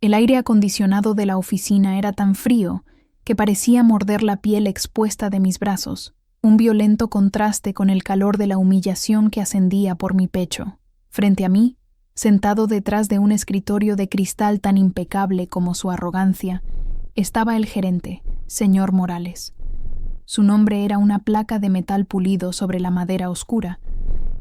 El aire acondicionado de la oficina era tan frío que parecía morder la piel expuesta de mis brazos, un violento contraste con el calor de la humillación que ascendía por mi pecho. Frente a mí, sentado detrás de un escritorio de cristal tan impecable como su arrogancia, estaba el gerente, señor Morales. Su nombre era una placa de metal pulido sobre la madera oscura,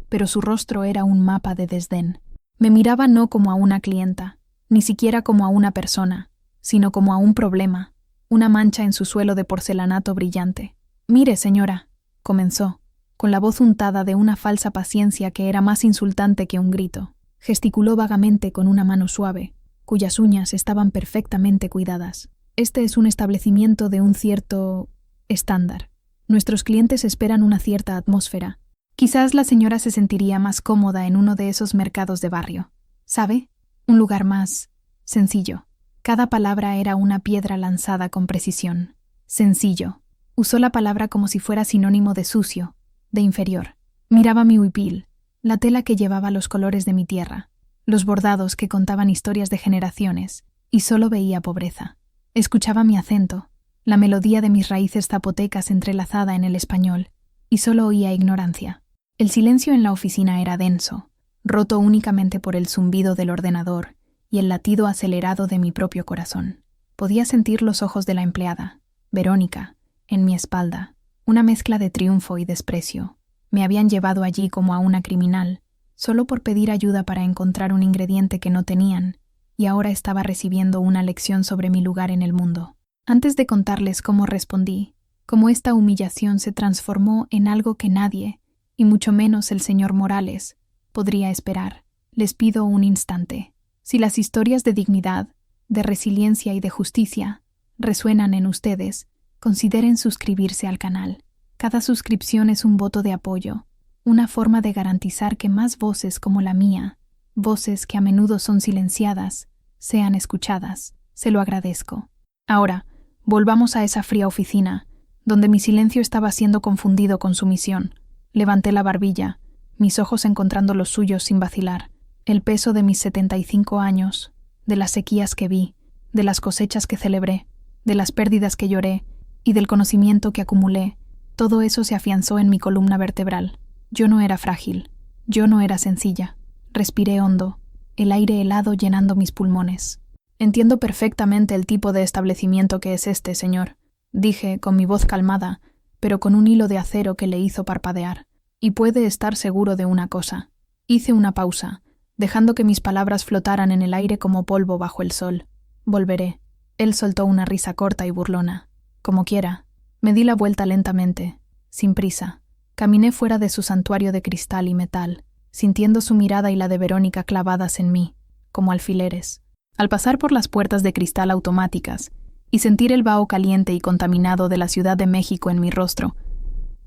pero su rostro era un mapa de desdén. Me miraba no como a una clienta, ni siquiera como a una persona, sino como a un problema, una mancha en su suelo de porcelanato brillante. «Mire, señora», comenzó, con la voz untada de una falsa paciencia que era más insultante que un grito. Gesticuló vagamente con una mano suave, cuyas uñas estaban perfectamente cuidadas. «Este es un establecimiento de un cierto estándar. Nuestros clientes esperan una cierta atmósfera. Quizás la señora se sentiría más cómoda en uno de esos mercados de barrio. ¿Sabe? Un lugar más sencillo». Cada palabra era una piedra lanzada con precisión. Sencillo. Usó la palabra como si fuera sinónimo de sucio, de inferior. Miraba mi huipil, la tela que llevaba los colores de mi tierra, los bordados que contaban historias de generaciones, y solo veía pobreza. Escuchaba mi acento, la melodía de mis raíces zapotecas entrelazada en el español, y solo oía ignorancia. El silencio en la oficina era denso, roto únicamente por el zumbido del ordenador y el latido acelerado de mi propio corazón. Podía sentir los ojos de la empleada, Verónica, en mi espalda, una mezcla de triunfo y desprecio. Me habían llevado allí como a una criminal, solo por pedir ayuda para encontrar un ingrediente que no tenían, y ahora estaba recibiendo una lección sobre mi lugar en el mundo. Antes de contarles cómo respondí, cómo esta humillación se transformó en algo que nadie, y mucho menos el señor Morales, podría esperar, les pido un instante. Si las historias de dignidad, de resiliencia y de justicia resuenan en ustedes, consideren suscribirse al canal. Cada suscripción es un voto de apoyo, una forma de garantizar que más voces como la mía, voces que a menudo son silenciadas, sean escuchadas. Se lo agradezco. Ahora, volvamos a esa fría oficina, donde mi silencio estaba siendo confundido con sumisión. Levanté la barbilla, mis ojos encontrando los suyos sin vacilar. El peso de mis 75 años, de las sequías que vi, de las cosechas que celebré, de las pérdidas que lloré y del conocimiento que acumulé, todo eso se afianzó en mi columna vertebral. Yo no era frágil, yo no era sencilla. Respiré hondo, el aire helado llenando mis pulmones. «Entiendo perfectamente el tipo de establecimiento que es este, señor», dije con mi voz calmada, pero con un hilo de acero que le hizo parpadear. «Y puede estar seguro de una cosa». Hice una pausa, dejando que mis palabras flotaran en el aire como polvo bajo el sol. «Volveré». Él soltó una risa corta y burlona. «Como quiera». Me di la vuelta lentamente, sin prisa. Caminé fuera de su santuario de cristal y metal, sintiendo su mirada y la de Verónica clavadas en mí, como alfileres. Al pasar por las puertas de cristal automáticas y sentir el vaho caliente y contaminado de la Ciudad de México en mi rostro,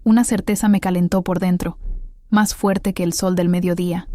una certeza me calentó por dentro, más fuerte que el sol del mediodía.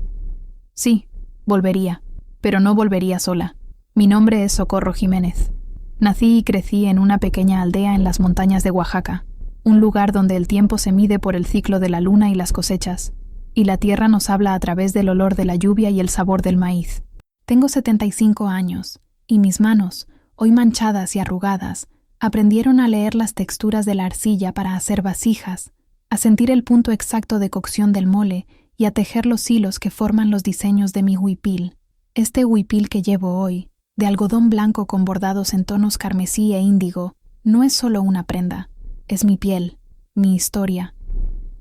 Sí, volvería, pero no volvería sola. Mi nombre es Socorro Jiménez. Nací y crecí en una pequeña aldea en las montañas de Oaxaca, un lugar donde el tiempo se mide por el ciclo de la luna y las cosechas, y la tierra nos habla a través del olor de la lluvia y el sabor del maíz. Tengo 75 años, y mis manos, hoy manchadas y arrugadas, aprendieron a leer las texturas de la arcilla para hacer vasijas, a sentir el punto exacto de cocción del mole y a tejer los hilos que forman los diseños de mi huipil. Este huipil que llevo hoy, de algodón blanco con bordados en tonos carmesí e índigo, no es solo una prenda, es mi piel, mi historia.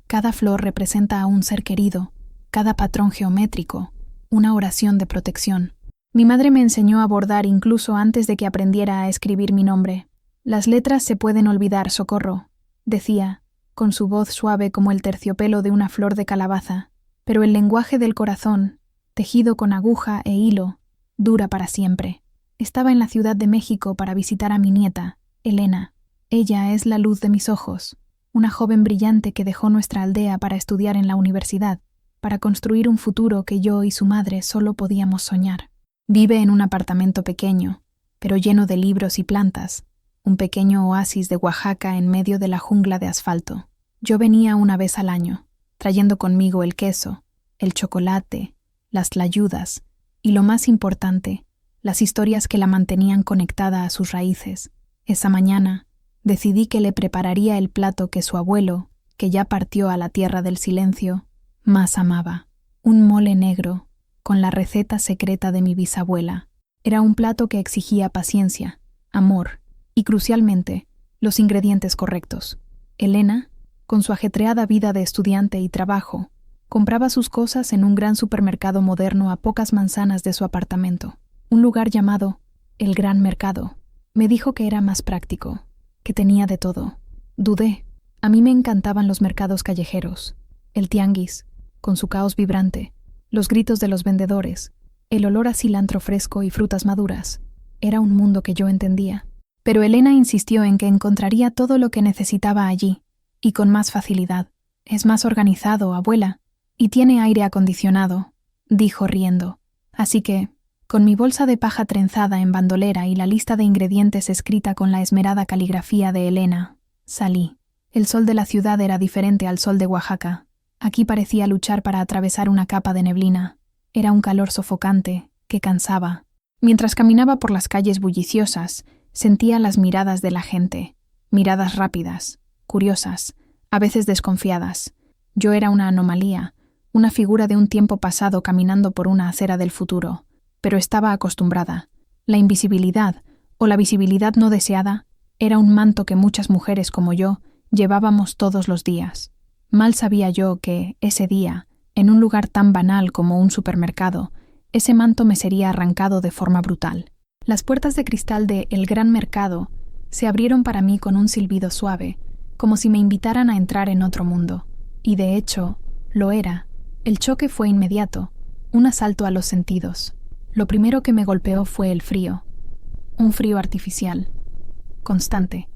Cada flor representa a un ser querido, cada patrón geométrico, una oración de protección. Mi madre me enseñó a bordar incluso antes de que aprendiera a escribir mi nombre. «Las letras se pueden olvidar, Socorro», decía, con su voz suave como el terciopelo de una flor de calabaza, «pero el lenguaje del corazón, tejido con aguja e hilo, dura para siempre». Estaba en la Ciudad de México para visitar a mi nieta, Elena. Ella es la luz de mis ojos, una joven brillante que dejó nuestra aldea para estudiar en la universidad, para construir un futuro que yo y su madre solo podíamos soñar. Vive en un apartamento pequeño, pero lleno de libros y plantas, un pequeño oasis de Oaxaca en medio de la jungla de asfalto. Yo venía una vez al año, trayendo conmigo el queso, el chocolate, las tlayudas y, lo más importante, las historias que la mantenían conectada a sus raíces. Esa mañana, decidí que le prepararía el plato que su abuelo, que ya partió a la tierra del silencio, más amaba. Un mole negro, con la receta secreta de mi bisabuela. Era un plato que exigía paciencia, amor y, crucialmente, los ingredientes correctos. Elena, con su ajetreada vida de estudiante y trabajo, compraba sus cosas en un gran supermercado moderno a pocas manzanas de su apartamento, un lugar llamado El Gran Mercado. Me dijo que era más práctico, que tenía de todo. Dudé. A mí me encantaban los mercados callejeros, el tianguis, con su caos vibrante, los gritos de los vendedores, el olor a cilantro fresco y frutas maduras. Era un mundo que yo entendía. Pero Elena insistió en que encontraría todo lo que necesitaba allí, y con más facilidad. Es más organizado, abuela, y tiene aire acondicionado, dijo riendo. Así que, con mi bolsa de paja trenzada en bandolera y la lista de ingredientes escrita con la esmerada caligrafía de Elena, salí. El sol de la ciudad era diferente al sol de Oaxaca. Aquí parecía luchar para atravesar una capa de neblina. Era un calor sofocante, que cansaba. Mientras caminaba por las calles bulliciosas, sentía las miradas de la gente. Miradas rápidas, curiosas, a veces desconfiadas. Yo era una anomalía, una figura de un tiempo pasado caminando por una acera del futuro. Pero estaba acostumbrada. La invisibilidad, o la visibilidad no deseada, era un manto que muchas mujeres como yo llevábamos todos los días. Mal sabía yo que, ese día, en un lugar tan banal como un supermercado, ese manto me sería arrancado de forma brutal. Las puertas de cristal de El Gran Mercado se abrieron para mí con un silbido suave, como si me invitaran a entrar en otro mundo. Y de hecho, lo era. El choque fue inmediato, un asalto a los sentidos. Lo primero que me golpeó fue el frío. Un frío artificial, constante,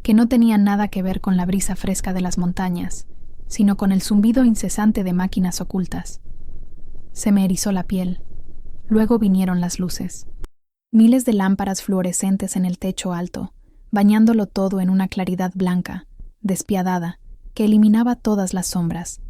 que no tenía nada que ver con la brisa fresca de las montañas, sino con el zumbido incesante de máquinas ocultas. Se me erizó la piel. Luego vinieron las luces. Miles de lámparas fluorescentes en el techo alto, bañándolo todo en una claridad blanca, despiadada, que eliminaba todas las sombras.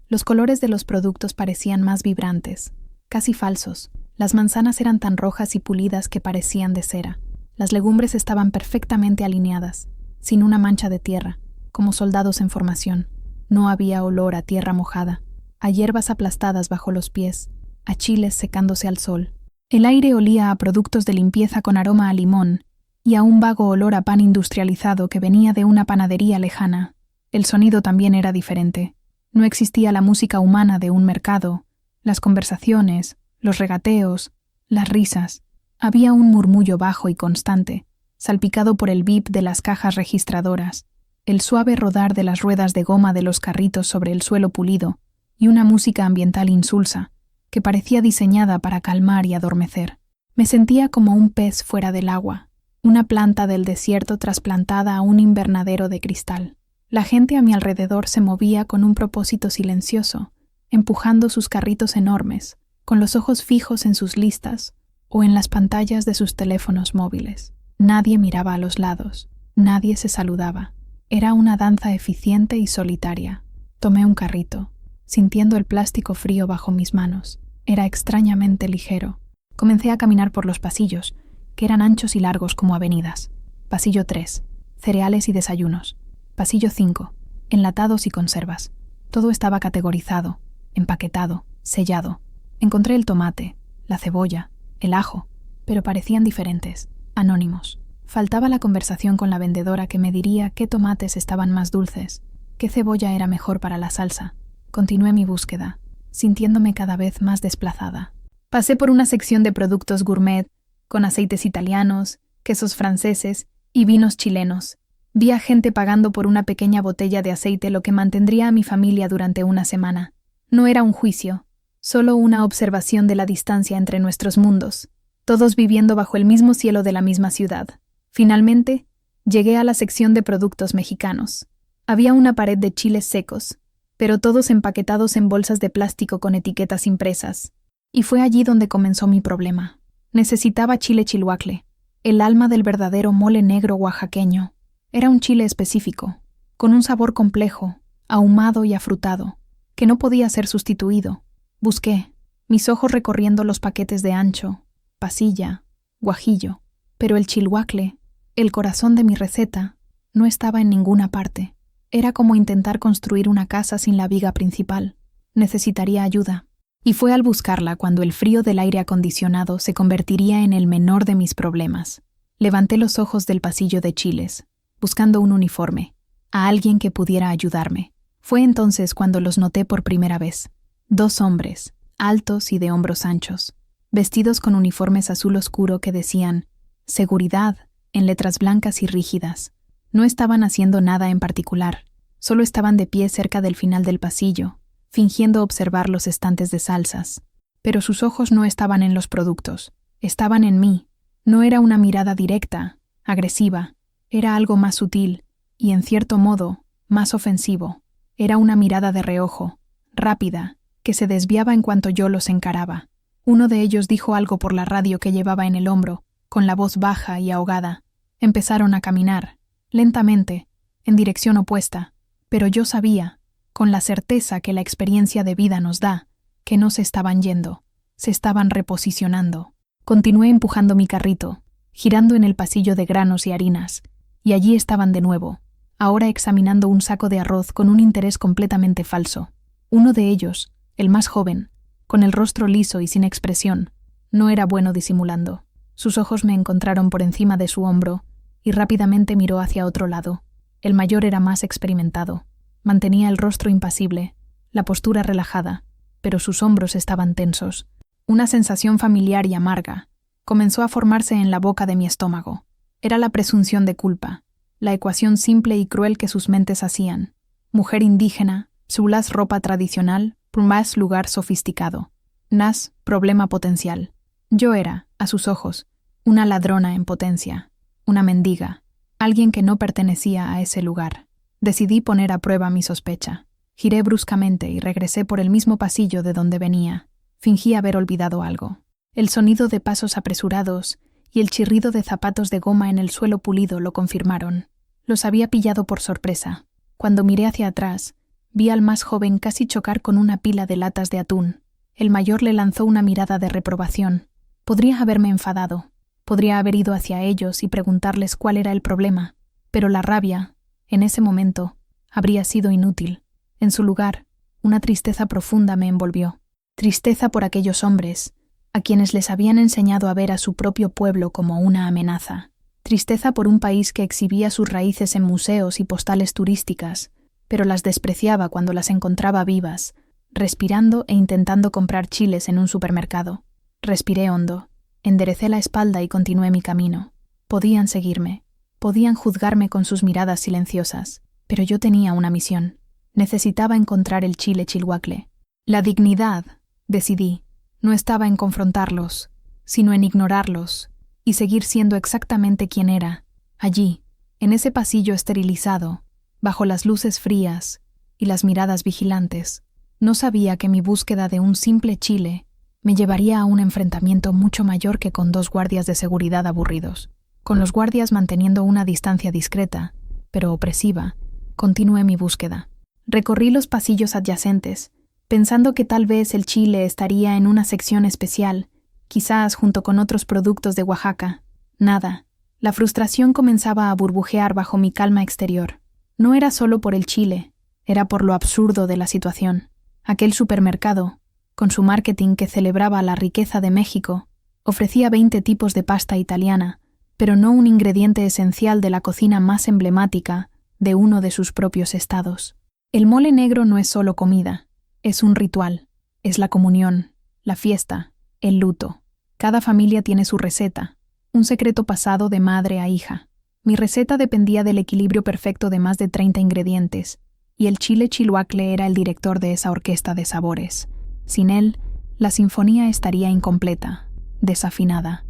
Los colores de los productos parecían más vibrantes, casi falsos. Las manzanas eran tan rojas y pulidas que parecían de cera. Las legumbres estaban perfectamente alineadas, sin una mancha de tierra, como soldados en formación. No había olor a tierra mojada, a hierbas aplastadas bajo los pies, a chiles secándose al sol. El aire olía a productos de limpieza con aroma a limón y a un vago olor a pan industrializado que venía de una panadería lejana. El sonido también era diferente. No existía la música humana de un mercado, las conversaciones, los regateos, las risas. Había un murmullo bajo y constante, salpicado por el bip de las cajas registradoras, el suave rodar de las ruedas de goma de los carritos sobre el suelo pulido y una música ambiental insulsa, que parecía diseñada para calmar y adormecer. Me sentía como un pez fuera del agua, una planta del desierto trasplantada a un invernadero de cristal. La gente a mi alrededor se movía con un propósito silencioso, empujando sus carritos enormes, con los ojos fijos en sus listas o en las pantallas de sus teléfonos móviles. Nadie miraba a los lados, nadie se saludaba. Era una danza eficiente y solitaria. Tomé un carrito, sintiendo el plástico frío bajo mis manos. Era extrañamente ligero. Comencé a caminar por los pasillos, que eran anchos y largos como avenidas. Pasillo 3, cereales y desayunos. Pasillo 5, enlatados y conservas. Todo estaba categorizado, empaquetado, sellado. Encontré el tomate, la cebolla, el ajo, pero parecían diferentes, anónimos. Faltaba la conversación con la vendedora que me diría qué tomates estaban más dulces, qué cebolla era mejor para la salsa. Continué mi búsqueda, sintiéndome cada vez más desplazada. Pasé por una sección de productos gourmet, con aceites italianos, quesos franceses y vinos chilenos. Vi a gente pagando por una pequeña botella de aceite lo que mantendría a mi familia durante una semana. No era un juicio, solo una observación de la distancia entre nuestros mundos, todos viviendo bajo el mismo cielo de la misma ciudad. Finalmente, llegué a la sección de productos mexicanos. Había una pared de chiles secos, pero todos empaquetados en bolsas de plástico con etiquetas impresas. Y fue allí donde comenzó mi problema. Necesitaba chile chilhuacle, el alma del verdadero mole negro oaxaqueño. Era un chile específico, con un sabor complejo, ahumado y afrutado, que no podía ser sustituido. Busqué, mis ojos recorriendo los paquetes de ancho, pasilla, guajillo, pero el chilhuacle, el corazón de mi receta, no estaba en ninguna parte. Era como intentar construir una casa sin la viga principal. Necesitaría ayuda. Y fue al buscarla cuando el frío del aire acondicionado se convertiría en el menor de mis problemas. Levanté los ojos del pasillo de chiles, buscando un uniforme, a alguien que pudiera ayudarme. Fue entonces cuando los noté por primera vez. 2 hombres, altos y de hombros anchos, vestidos con uniformes azul oscuro que decían «Seguridad» en letras blancas y rígidas. No estaban haciendo nada en particular, solo estaban de pie cerca del final del pasillo, fingiendo observar los estantes de salsas. Pero sus ojos no estaban en los productos, estaban en mí. No era una mirada directa, agresiva, era algo más sutil y, en cierto modo, más ofensivo. Era una mirada de reojo, rápida, que se desviaba en cuanto yo los encaraba. Uno de ellos dijo algo por la radio que llevaba en el hombro, con la voz baja y ahogada. Empezaron a caminar, lentamente, en dirección opuesta, pero yo sabía, con la certeza que la experiencia de vida nos da, que no se estaban yendo, se estaban reposicionando. Continué empujando mi carrito, girando en el pasillo de granos y harinas, y allí estaban de nuevo, ahora examinando un saco de arroz con un interés completamente falso. Uno de ellos, el más joven, con el rostro liso y sin expresión, no era bueno disimulando. Sus ojos me encontraron por encima de su hombro y rápidamente miró hacia otro lado. El mayor era más experimentado. Mantenía el rostro impasible, la postura relajada, pero sus hombros estaban tensos. Una sensación familiar y amarga comenzó a formarse en la boca de mi estómago. Era la presunción de culpa, la ecuación simple y cruel que sus mentes hacían. Mujer indígena, Sulas ropa tradicional, más lugar sofisticado. Nas, problema potencial. Yo era, a sus ojos, una ladrona en potencia, una mendiga, alguien que no pertenecía a ese lugar. Decidí poner a prueba mi sospecha. Giré bruscamente y regresé por el mismo pasillo de donde venía. Fingí haber olvidado algo. El sonido de pasos apresurados y el chirrido de zapatos de goma en el suelo pulido lo confirmaron. Los había pillado por sorpresa. Cuando miré hacia atrás, vi al más joven casi chocar con una pila de latas de atún. El mayor le lanzó una mirada de reprobación. Podría haberme enfadado. Podría haber ido hacia ellos y preguntarles cuál era el problema. Pero la rabia, en ese momento, habría sido inútil. En su lugar, una tristeza profunda me envolvió. Tristeza por aquellos hombres, a quienes les habían enseñado a ver a su propio pueblo como una amenaza. Tristeza por un país que exhibía sus raíces en museos y postales turísticas, pero las despreciaba cuando las encontraba vivas, respirando e intentando comprar chiles en un supermercado. Respiré hondo, enderecé la espalda y continué mi camino. Podían seguirme, podían juzgarme con sus miradas silenciosas, pero yo tenía una misión. Necesitaba encontrar el chile chilhuacle. La dignidad, decidí, no estaba en confrontarlos, sino en ignorarlos y seguir siendo exactamente quien era, allí, en ese pasillo esterilizado, bajo las luces frías y las miradas vigilantes. No sabía que mi búsqueda de un simple chile me llevaría a un enfrentamiento mucho mayor que con 2 guardias de seguridad aburridos. Con los guardias manteniendo una distancia discreta, pero opresiva, continué mi búsqueda. Recorrí los pasillos adyacentes, pensando que tal vez el chile estaría en una sección especial, quizás junto con otros productos de Oaxaca. Nada. La frustración comenzaba a burbujear bajo mi calma exterior. No era solo por el chile, era por lo absurdo de la situación. Aquel supermercado, con su marketing que celebraba la riqueza de México, ofrecía 20 tipos de pasta italiana, pero no un ingrediente esencial de la cocina más emblemática de uno de sus propios estados. El mole negro no es solo comida, es un ritual, es la comunión, la fiesta, el luto. Cada familia tiene su receta, un secreto pasado de madre a hija. Mi receta dependía del equilibrio perfecto de más de 30 ingredientes, y el chile chilhuacle era el director de esa orquesta de sabores. Sin él, la sinfonía estaría incompleta, desafinada.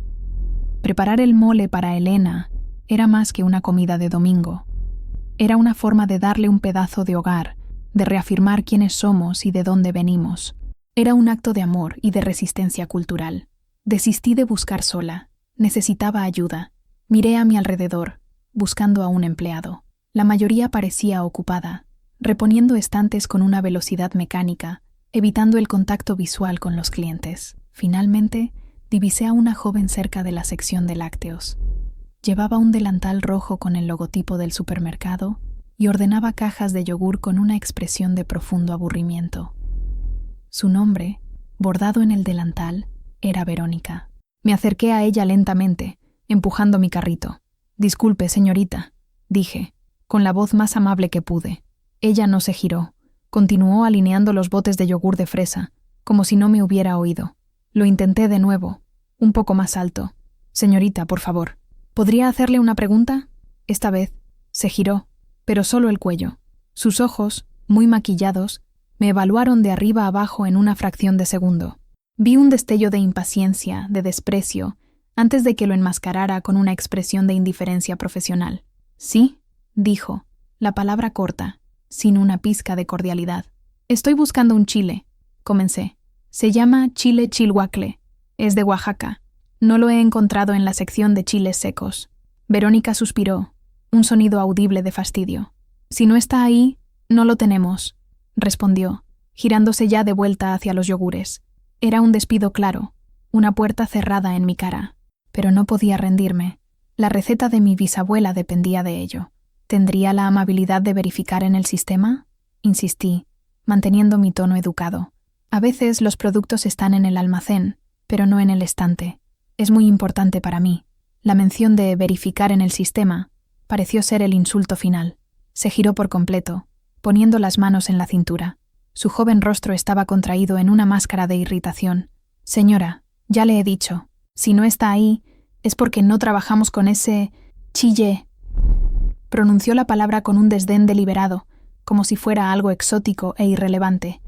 Preparar el mole para Elena era más que una comida de domingo. Era una forma de darle un pedazo de hogar, de reafirmar quiénes somos y de dónde venimos. Era un acto de amor y de resistencia cultural. Desistí de buscar sola. Necesitaba ayuda. Miré a mi alrededor, buscando a un empleado. La mayoría parecía ocupada, reponiendo estantes con una velocidad mecánica evitando el contacto visual con los clientes. Finalmente, divisé a una joven cerca de la sección de lácteos. Llevaba un delantal rojo con el logotipo del supermercado y ordenaba cajas de yogur con una expresión de profundo aburrimiento. Su nombre, bordado en el delantal, era Verónica. Me acerqué a ella lentamente, empujando mi carrito. «Disculpe, señorita», dije, con la voz más amable que pude. Ella no se giró. Continuó alineando los botes de yogur de fresa, como si no me hubiera oído. Lo intenté de nuevo, un poco más alto. «Señorita, por favor, ¿podría hacerle una pregunta?» Esta vez se giró, pero solo el cuello. Sus ojos, muy maquillados, me evaluaron de arriba a abajo en una fracción de segundo. Vi un destello de impaciencia, de desprecio, antes de que lo enmascarara con una expresión de indiferencia profesional. «Sí», dijo, la palabra corta, sin una pizca de cordialidad. «Estoy buscando un chile», comencé. «Se llama chile chilhuacle. Es de Oaxaca. No lo he encontrado en la sección de chiles secos». Verónica suspiró, un sonido audible de fastidio. «Si no está ahí, no lo tenemos», respondió, girándose ya de vuelta hacia los yogures. Era un despido claro, una puerta cerrada en mi cara. Pero no podía rendirme. La receta de mi bisabuela dependía de ello. ¿Tendría la amabilidad de verificar en el sistema? Insistí, manteniendo mi tono educado. A veces los productos están en el almacén, pero no en el estante. Es muy importante para mí. La mención de verificar en el sistema pareció ser el insulto final. Se giró por completo, poniendo las manos en la cintura. Su joven rostro estaba contraído en una máscara de irritación. «Señora, ya le he dicho, si no está ahí, es porque no trabajamos con ese chile». Pronunció la palabra con un desdén deliberado, como si fuera algo exótico e irrelevante.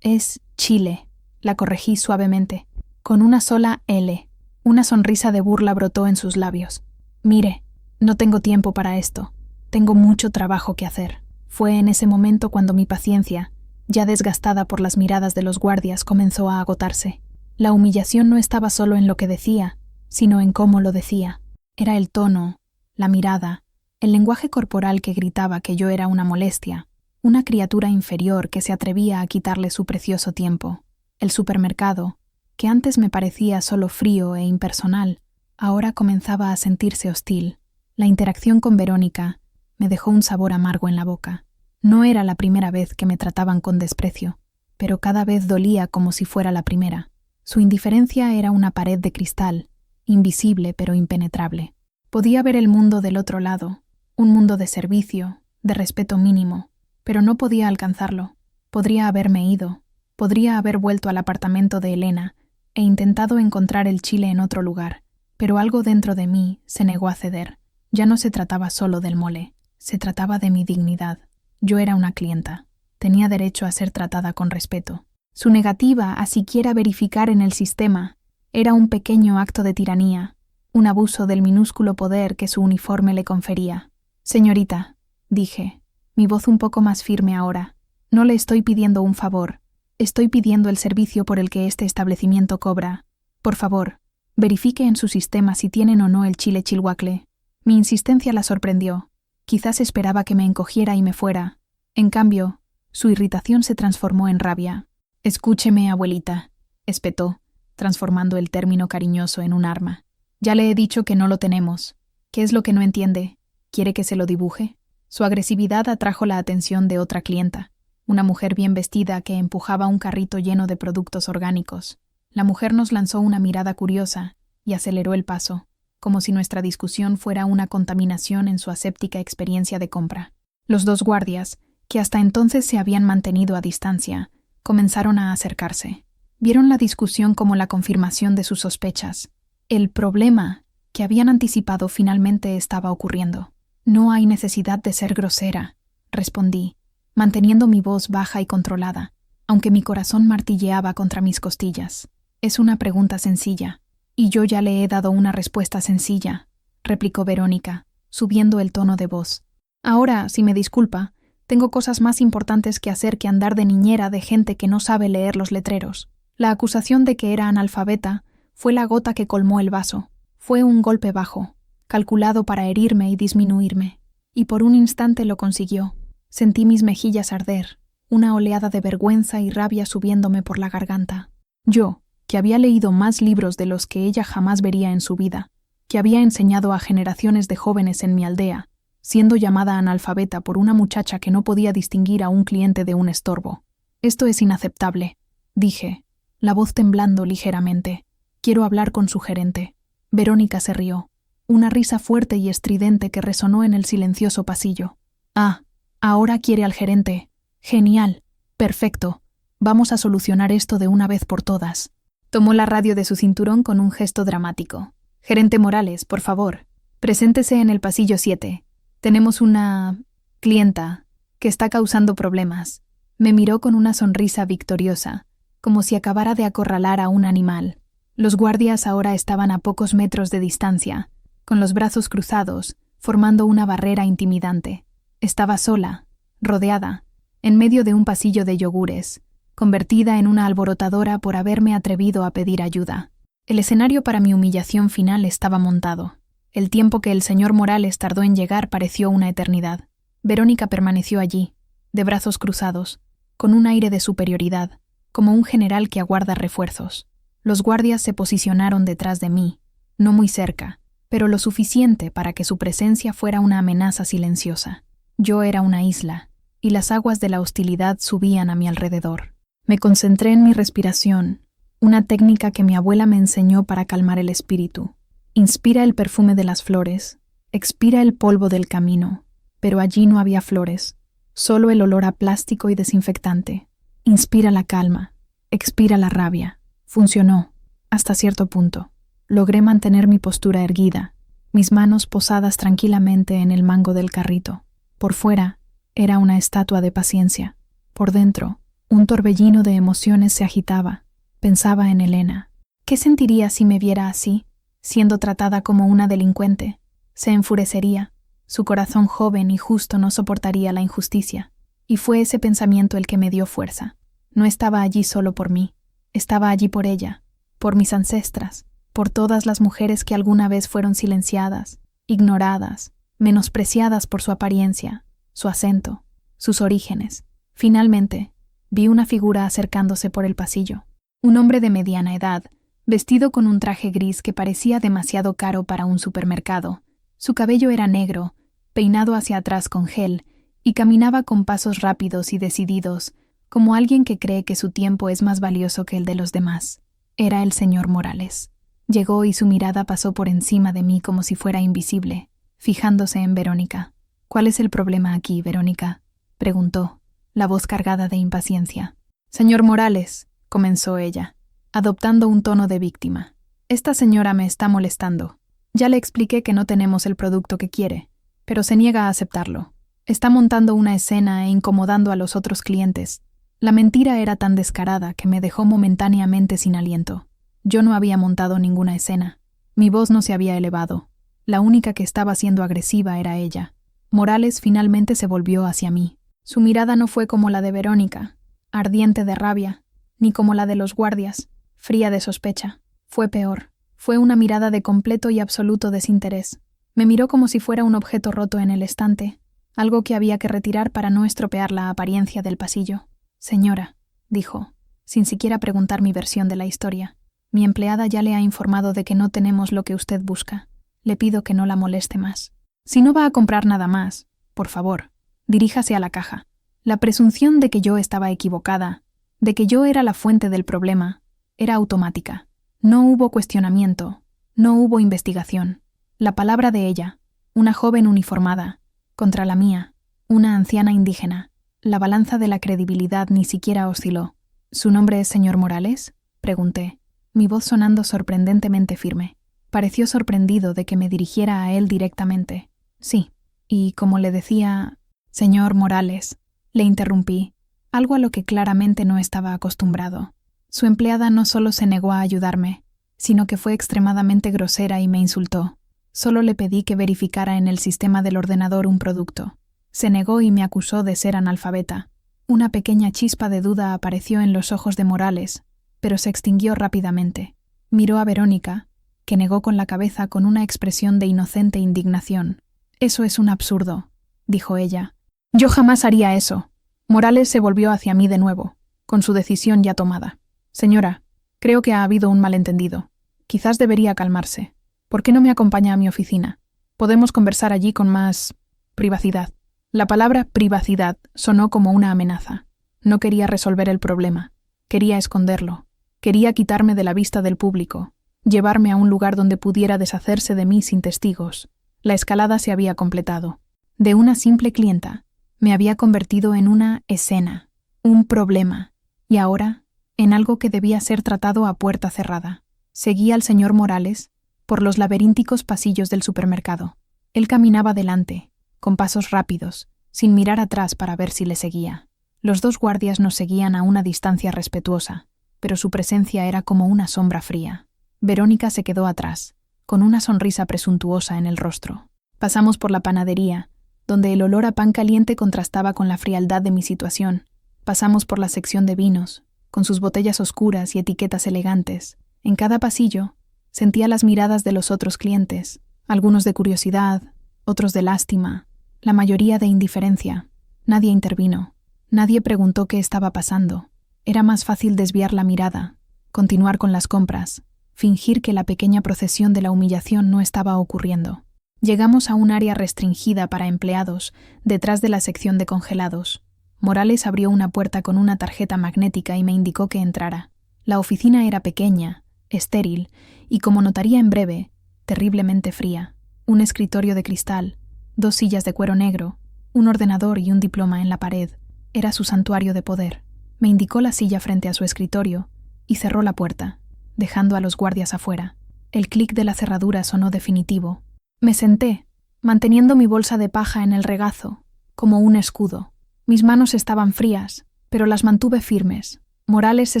«Es chile», la corregí suavemente, con una sola L. Una sonrisa de burla brotó en sus labios. «Mire, no tengo tiempo para esto. Tengo mucho trabajo que hacer». Fue en ese momento cuando mi paciencia, ya desgastada por las miradas de los guardias, comenzó a agotarse. La humillación no estaba solo en lo que decía, sino en cómo lo decía. Era el tono, la mirada, el lenguaje corporal que gritaba que yo era una molestia, una criatura inferior que se atrevía a quitarle su precioso tiempo. El supermercado, que antes me parecía solo frío e impersonal, ahora comenzaba a sentirse hostil. La interacción con Verónica me dejó un sabor amargo en la boca. No era la primera vez que me trataban con desprecio, pero cada vez dolía como si fuera la primera. Su indiferencia era una pared de cristal, invisible pero impenetrable. Podía ver el mundo del otro lado, un mundo de servicio, de respeto mínimo, pero no podía alcanzarlo. Podría haberme ido, podría haber vuelto al apartamento de Elena e intentado encontrar el chile en otro lugar, pero algo dentro de mí se negó a ceder. Ya no se trataba solo del mole, se trataba de mi dignidad. Yo era una clienta. Tenía derecho a ser tratada con respeto. Su negativa a siquiera verificar en el sistema era un pequeño acto de tiranía, un abuso del minúsculo poder que su uniforme le confería. «Señorita», dije, mi voz un poco más firme ahora, «no le estoy pidiendo un favor. Estoy pidiendo el servicio por el que este establecimiento cobra. Por favor, verifique en su sistema si tienen o no el chile chilhuacle». Mi insistencia la sorprendió. Quizás esperaba que me encogiera y me fuera. En cambio, su irritación se transformó en rabia. «Escúcheme, abuelita», espetó, transformando el término cariñoso en un arma. «Ya le he dicho que no lo tenemos. ¿Qué es lo que no entiende? ¿Quiere que se lo dibuje?» Su agresividad atrajo la atención de otra clienta, una mujer bien vestida que empujaba un carrito lleno de productos orgánicos. La mujer nos lanzó una mirada curiosa y aceleró el paso, como si nuestra discusión fuera una contaminación en su aséptica experiencia de compra. Los dos guardias, que hasta entonces se habían mantenido a distancia, comenzaron a acercarse. Vieron la discusión como la confirmación de sus sospechas. El problema que habían anticipado finalmente estaba ocurriendo. «No hay necesidad de ser grosera», respondí, manteniendo mi voz baja y controlada, aunque mi corazón martilleaba contra mis costillas. «Es una pregunta sencilla, y yo ya le he dado una respuesta sencilla», replicó Verónica, subiendo el tono de voz. «Ahora, si me disculpa, tengo cosas más importantes que hacer que andar de niñera de gente que no sabe leer los letreros. La acusación de que era analfabeta fue la gota que colmó el vaso. Fue un golpe bajo, calculado para herirme y disminuirme, y por un instante lo consiguió. Sentí mis mejillas arder, una oleada de vergüenza y rabia subiéndome por la garganta. Yo, que había leído más libros de los que ella jamás vería en su vida, que había enseñado a generaciones de jóvenes en mi aldea, siendo llamada analfabeta por una muchacha que no podía distinguir a un cliente de un estorbo. «Esto es inaceptable», dije, la voz temblando ligeramente. «Quiero hablar con su gerente». Verónica se rió, una risa fuerte y estridente que resonó en el silencioso pasillo. «Ah, ahora quiere al gerente. Genial. Perfecto. Vamos a solucionar esto de una vez por todas». Tomó la radio de su cinturón con un gesto dramático. «Gerente Morales, por favor, preséntese en el pasillo 7. Tenemos una clienta que está causando problemas». Me miró con una sonrisa victoriosa, como si acabara de acorralar a un animal. Los guardias ahora estaban a pocos metros de distancia, con los brazos cruzados, formando una barrera intimidante. Estaba sola, rodeada, en medio de un pasillo de yogures, convertida en una alborotadora por haberme atrevido a pedir ayuda. El escenario para mi humillación final estaba montado. El tiempo que el señor Morales tardó en llegar pareció una eternidad. Verónica permaneció allí, de brazos cruzados, con un aire de superioridad, como un general que aguarda refuerzos. Los guardias se posicionaron detrás de mí, no muy cerca, pero lo suficiente para que su presencia fuera una amenaza silenciosa. Yo era una isla, y las aguas de la hostilidad subían a mi alrededor. Me concentré en mi respiración, una técnica que mi abuela me enseñó para calmar el espíritu. Inspira el perfume de las flores, expira el polvo del camino, pero allí no había flores, solo el olor a plástico y desinfectante. Inspira la calma, expira la rabia. Funcionó, hasta cierto punto. Logré mantener mi postura erguida, mis manos posadas tranquilamente en el mango del carrito. Por fuera, era una estatua de paciencia. Por dentro, un torbellino de emociones se agitaba. Pensaba en Elena. ¿Qué sentiría si me viera así, siendo tratada como una delincuente? Se enfurecería. Su corazón joven y justo no soportaría la injusticia. Y fue ese pensamiento el que me dio fuerza. No estaba allí solo por mí. Estaba allí por ella, por mis ancestras, por todas las mujeres que alguna vez fueron silenciadas, ignoradas, menospreciadas por su apariencia, su acento, sus orígenes. Finalmente, vi una figura acercándose por el pasillo. Un hombre de mediana edad, vestido con un traje gris que parecía demasiado caro para un supermercado. Su cabello era negro, peinado hacia atrás con gel, y caminaba con pasos rápidos y decididos, como alguien que cree que su tiempo es más valioso que el de los demás. Era el señor Morales. Llegó y su mirada pasó por encima de mí como si fuera invisible, fijándose en Verónica. «¿Cuál es el problema aquí, Verónica?», preguntó, la voz cargada de impaciencia. «Señor Morales», comenzó ella, adoptando un tono de víctima. «Esta señora me está molestando. Ya le expliqué que no tenemos el producto que quiere, pero se niega a aceptarlo. Está montando una escena e incomodando a los otros clientes. La mentira era tan descarada que me dejó momentáneamente sin aliento. Yo no había montado ninguna escena. Mi voz no se había elevado. La única que estaba siendo agresiva era ella. Morales finalmente se volvió hacia mí. Su mirada no fue como la de Verónica, ardiente de rabia, ni como la de los guardias, fría de sospecha. Fue peor. Fue una mirada de completo y absoluto desinterés. Me miró como si fuera un objeto roto en el estante, algo que había que retirar para no estropear la apariencia del pasillo. «Señora», dijo, sin siquiera preguntar mi versión de la historia, «mi empleada ya le ha informado de que no tenemos lo que usted busca. Le pido que no la moleste más. Si no va a comprar nada más, por favor, diríjase a la caja». La presunción de que yo estaba equivocada, de que yo era la fuente del problema, era automática. No hubo cuestionamiento, no hubo investigación. La palabra de ella, una joven uniformada, contra la mía, una anciana indígena. La balanza de la credibilidad ni siquiera osciló. «¿Su nombre es señor Morales?», pregunté, mi voz sonando sorprendentemente firme. Pareció sorprendido de que me dirigiera a él directamente. «Sí, y como le decía, señor Morales», le interrumpí, algo a lo que claramente no estaba acostumbrado. Su empleada no solo se negó a ayudarme, sino que fue extremadamente grosera y me insultó. Solo le pedí que verificara en el sistema del ordenador un producto. Se negó y me acusó de ser analfabeta. Una pequeña chispa de duda apareció en los ojos de Morales, pero se extinguió rápidamente. Miró a Verónica, que negó con la cabeza con una expresión de inocente indignación. «Eso es un absurdo», dijo ella. «Yo jamás haría eso. Morales se volvió hacia mí de nuevo, con su decisión ya tomada. Señora, creo que ha habido un malentendido. Quizás debería calmarse. ¿Por qué no me acompaña a mi oficina? Podemos conversar allí con más privacidad. La palabra privacidad sonó como una amenaza. No quería resolver el problema. Quería esconderlo. Quería quitarme de la vista del público, llevarme a un lugar donde pudiera deshacerse de mí sin testigos. La escalada se había completado. De una simple clienta, me había convertido en una escena, un problema, y ahora, en algo que debía ser tratado a puerta cerrada. Seguí al señor Morales por los laberínticos pasillos del supermercado. Él caminaba delante, con pasos rápidos, sin mirar atrás para ver si le seguía. Los dos guardias nos seguían a una distancia respetuosa, pero su presencia era como una sombra fría. Verónica se quedó atrás, con una sonrisa presuntuosa en el rostro. Pasamos por la panadería, donde el olor a pan caliente contrastaba con la frialdad de mi situación. Pasamos por la sección de vinos, con sus botellas oscuras y etiquetas elegantes. En cada pasillo, sentía las miradas de los otros clientes, algunos de curiosidad, otros de lástima, la mayoría de indiferencia. Nadie intervino. Nadie preguntó qué estaba pasando. Era más fácil desviar la mirada, continuar con las compras, fingir que la pequeña procesión de la humillación no estaba ocurriendo. Llegamos a un área restringida para empleados, detrás de la sección de congelados. Morales abrió una puerta con una tarjeta magnética y me indicó que entrara. La oficina era pequeña, estéril y, como notaría en breve, terriblemente fría. Un escritorio de cristal, 2 sillas de cuero negro, un ordenador y un diploma en la pared. Era su santuario de poder. Me indicó la silla frente a su escritorio y cerró la puerta, dejando a los guardias afuera. El clic de la cerradura sonó definitivo. Me senté, manteniendo mi bolsa de paja en el regazo, como un escudo. Mis manos estaban frías, pero las mantuve firmes. Morales se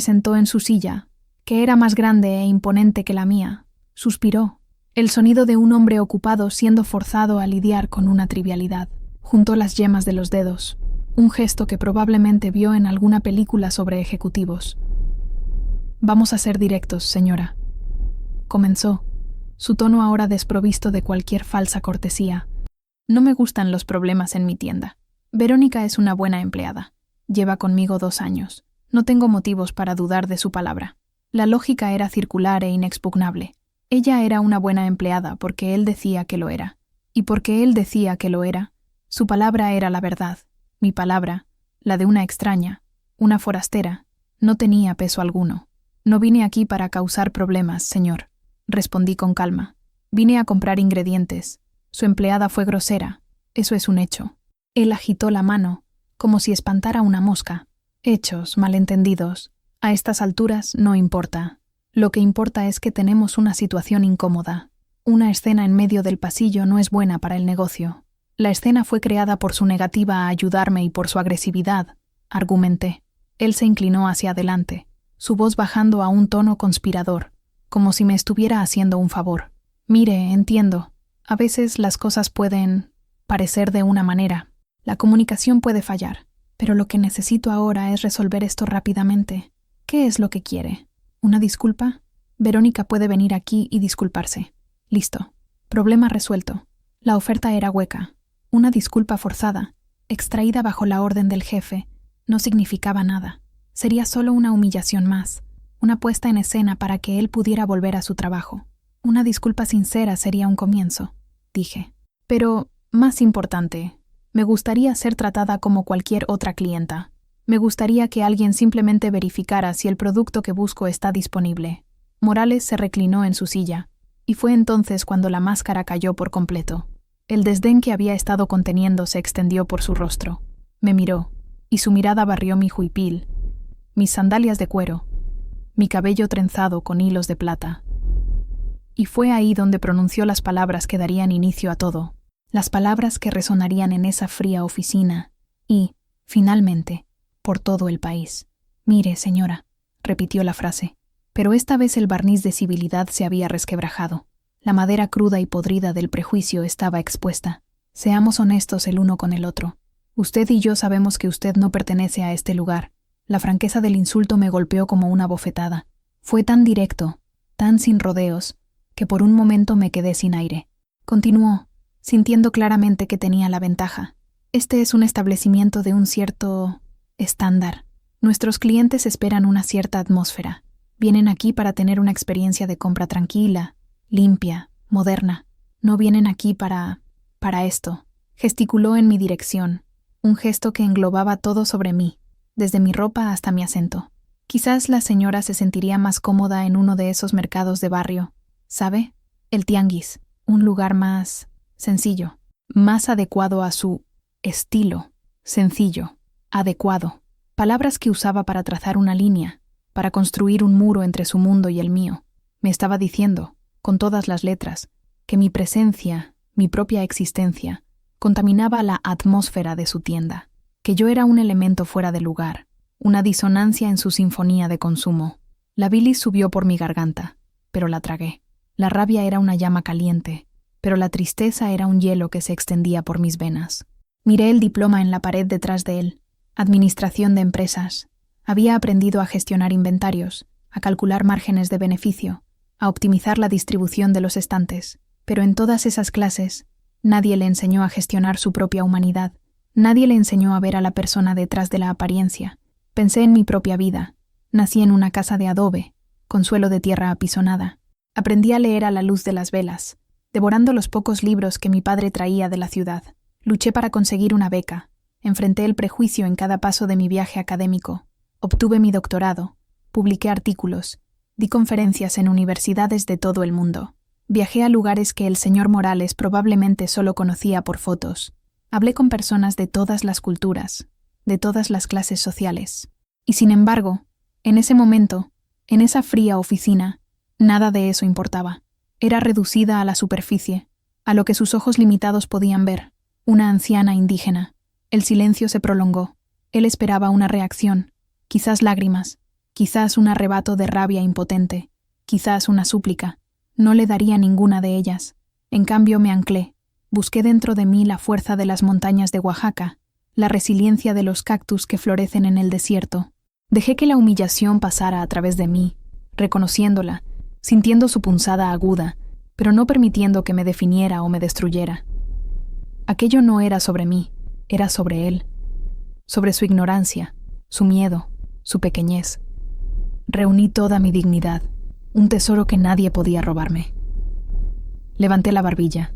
sentó en su silla, que era más grande e imponente que la mía. Suspiró. El sonido de un hombre ocupado siendo forzado a lidiar con una trivialidad. Juntó las yemas de los dedos, un gesto que probablemente vio en alguna película sobre ejecutivos. «Vamos a ser directos, señora», comenzó, su tono ahora desprovisto de cualquier falsa cortesía. «No me gustan los problemas en mi tienda. Verónica es una buena empleada. Lleva conmigo 2 años. No tengo motivos para dudar de su palabra». La lógica era circular e inexpugnable. Ella era una buena empleada porque él decía que lo era. Y porque él decía que lo era, su palabra era la verdad. Mi palabra, la de una extraña, una forastera, no tenía peso alguno. «No vine aquí para causar problemas, señor», respondí con calma. «Vine a comprar ingredientes. Su empleada fue grosera. Eso es un hecho». Él agitó la mano, como si espantara una mosca. «Hechos, malentendidos. A estas alturas no importa. Lo que importa es que tenemos una situación incómoda. Una escena en medio del pasillo no es buena para el negocio. La escena fue creada por su negativa a ayudarme y por su agresividad», argumenté. Él se inclinó hacia adelante, su voz bajando a un tono conspirador, como si me estuviera haciendo un favor. «Mire, entiendo. A veces las cosas pueden parecer de una manera. La comunicación puede fallar. Pero lo que necesito ahora es resolver esto rápidamente. ¿Qué es lo que quiere? ¿Una disculpa? Verónica puede venir aquí y disculparse. Listo. Problema resuelto. La oferta era hueca. Una disculpa forzada, extraída bajo la orden del jefe, no significaba nada. Sería solo una humillación más, una puesta en escena para que él pudiera volver a su trabajo. Una disculpa sincera sería un comienzo, dije. Pero, más importante, me gustaría ser tratada como cualquier otra clienta. Me gustaría que alguien simplemente verificara si el producto que busco está disponible. Morales se reclinó en su silla, y fue entonces cuando la máscara cayó por completo. El desdén que había estado conteniendo se extendió por su rostro. Me miró, y su mirada barrió mi huipil, mis sandalias de cuero, mi cabello trenzado con hilos de plata. Y fue ahí donde pronunció las palabras que darían inicio a todo, las palabras que resonarían en esa fría oficina y, finalmente, por todo el país. «Mire, señora», repitió la frase, pero esta vez el barniz de civilidad se había resquebrajado. La madera cruda y podrida del prejuicio estaba expuesta. «Seamos honestos el uno con el otro. Usted y yo sabemos que usted no pertenece a este lugar». La franqueza del insulto me golpeó como una bofetada. Fue tan directo, tan sin rodeos, que por un momento me quedé sin aire. Continuó, sintiendo claramente que tenía la ventaja. «Este es un establecimiento de un cierto estándar. Nuestros clientes esperan una cierta atmósfera. Vienen aquí para tener una experiencia de compra tranquila, limpia, moderna. No vienen aquí para esto. Gesticuló en mi dirección, un gesto que englobaba todo sobre mí, desde mi ropa hasta mi acento. Quizás la señora se sentiría más cómoda en uno de esos mercados de barrio, ¿sabe? El tianguis, un lugar más sencillo, más adecuado a su estilo. Sencillo, adecuado. Palabras que usaba para trazar una línea, para construir un muro entre su mundo y el mío. Me estaba diciendo, con todas las letras, que mi presencia, mi propia existencia, contaminaba la atmósfera de su tienda, que yo era un elemento fuera de lugar, una disonancia en su sinfonía de consumo. La bilis subió por mi garganta, pero la tragué. La rabia era una llama caliente, pero la tristeza era un hielo que se extendía por mis venas. Miré el diploma en la pared detrás de él. Administración de empresas. Había aprendido a gestionar inventarios, a calcular márgenes de beneficio, a optimizar la distribución de los estantes. Pero en todas esas clases, nadie le enseñó a gestionar su propia humanidad. Nadie le enseñó a ver a la persona detrás de la apariencia. Pensé en mi propia vida. Nací en una casa de adobe, con suelo de tierra apisonada. Aprendí a leer a la luz de las velas, devorando los pocos libros que mi padre traía de la ciudad. Luché para conseguir una beca. Enfrenté el prejuicio en cada paso de mi viaje académico. Obtuve mi doctorado. Publiqué artículos. Di conferencias en universidades de todo el mundo. Viajé a lugares que el señor Morales probablemente solo conocía por fotos. Hablé con personas de todas las culturas, de todas las clases sociales. Y sin embargo, en ese momento, en esa fría oficina, nada de eso importaba. Era reducida a la superficie, a lo que sus ojos limitados podían ver, una anciana indígena. El silencio se prolongó. Él esperaba una reacción, quizás lágrimas, quizás un arrebato de rabia impotente, quizás una súplica. No le daría ninguna de ellas. En cambio me anclé. Busqué dentro de mí la fuerza de las montañas de Oaxaca, la resiliencia de los cactus que florecen en el desierto. Dejé que la humillación pasara a través de mí, reconociéndola, sintiendo su punzada aguda, pero no permitiendo que me definiera o me destruyera. Aquello no era sobre mí, era sobre él, sobre su ignorancia, su miedo, su pequeñez. Reuní toda mi dignidad, un tesoro que nadie podía robarme. Levanté la barbilla,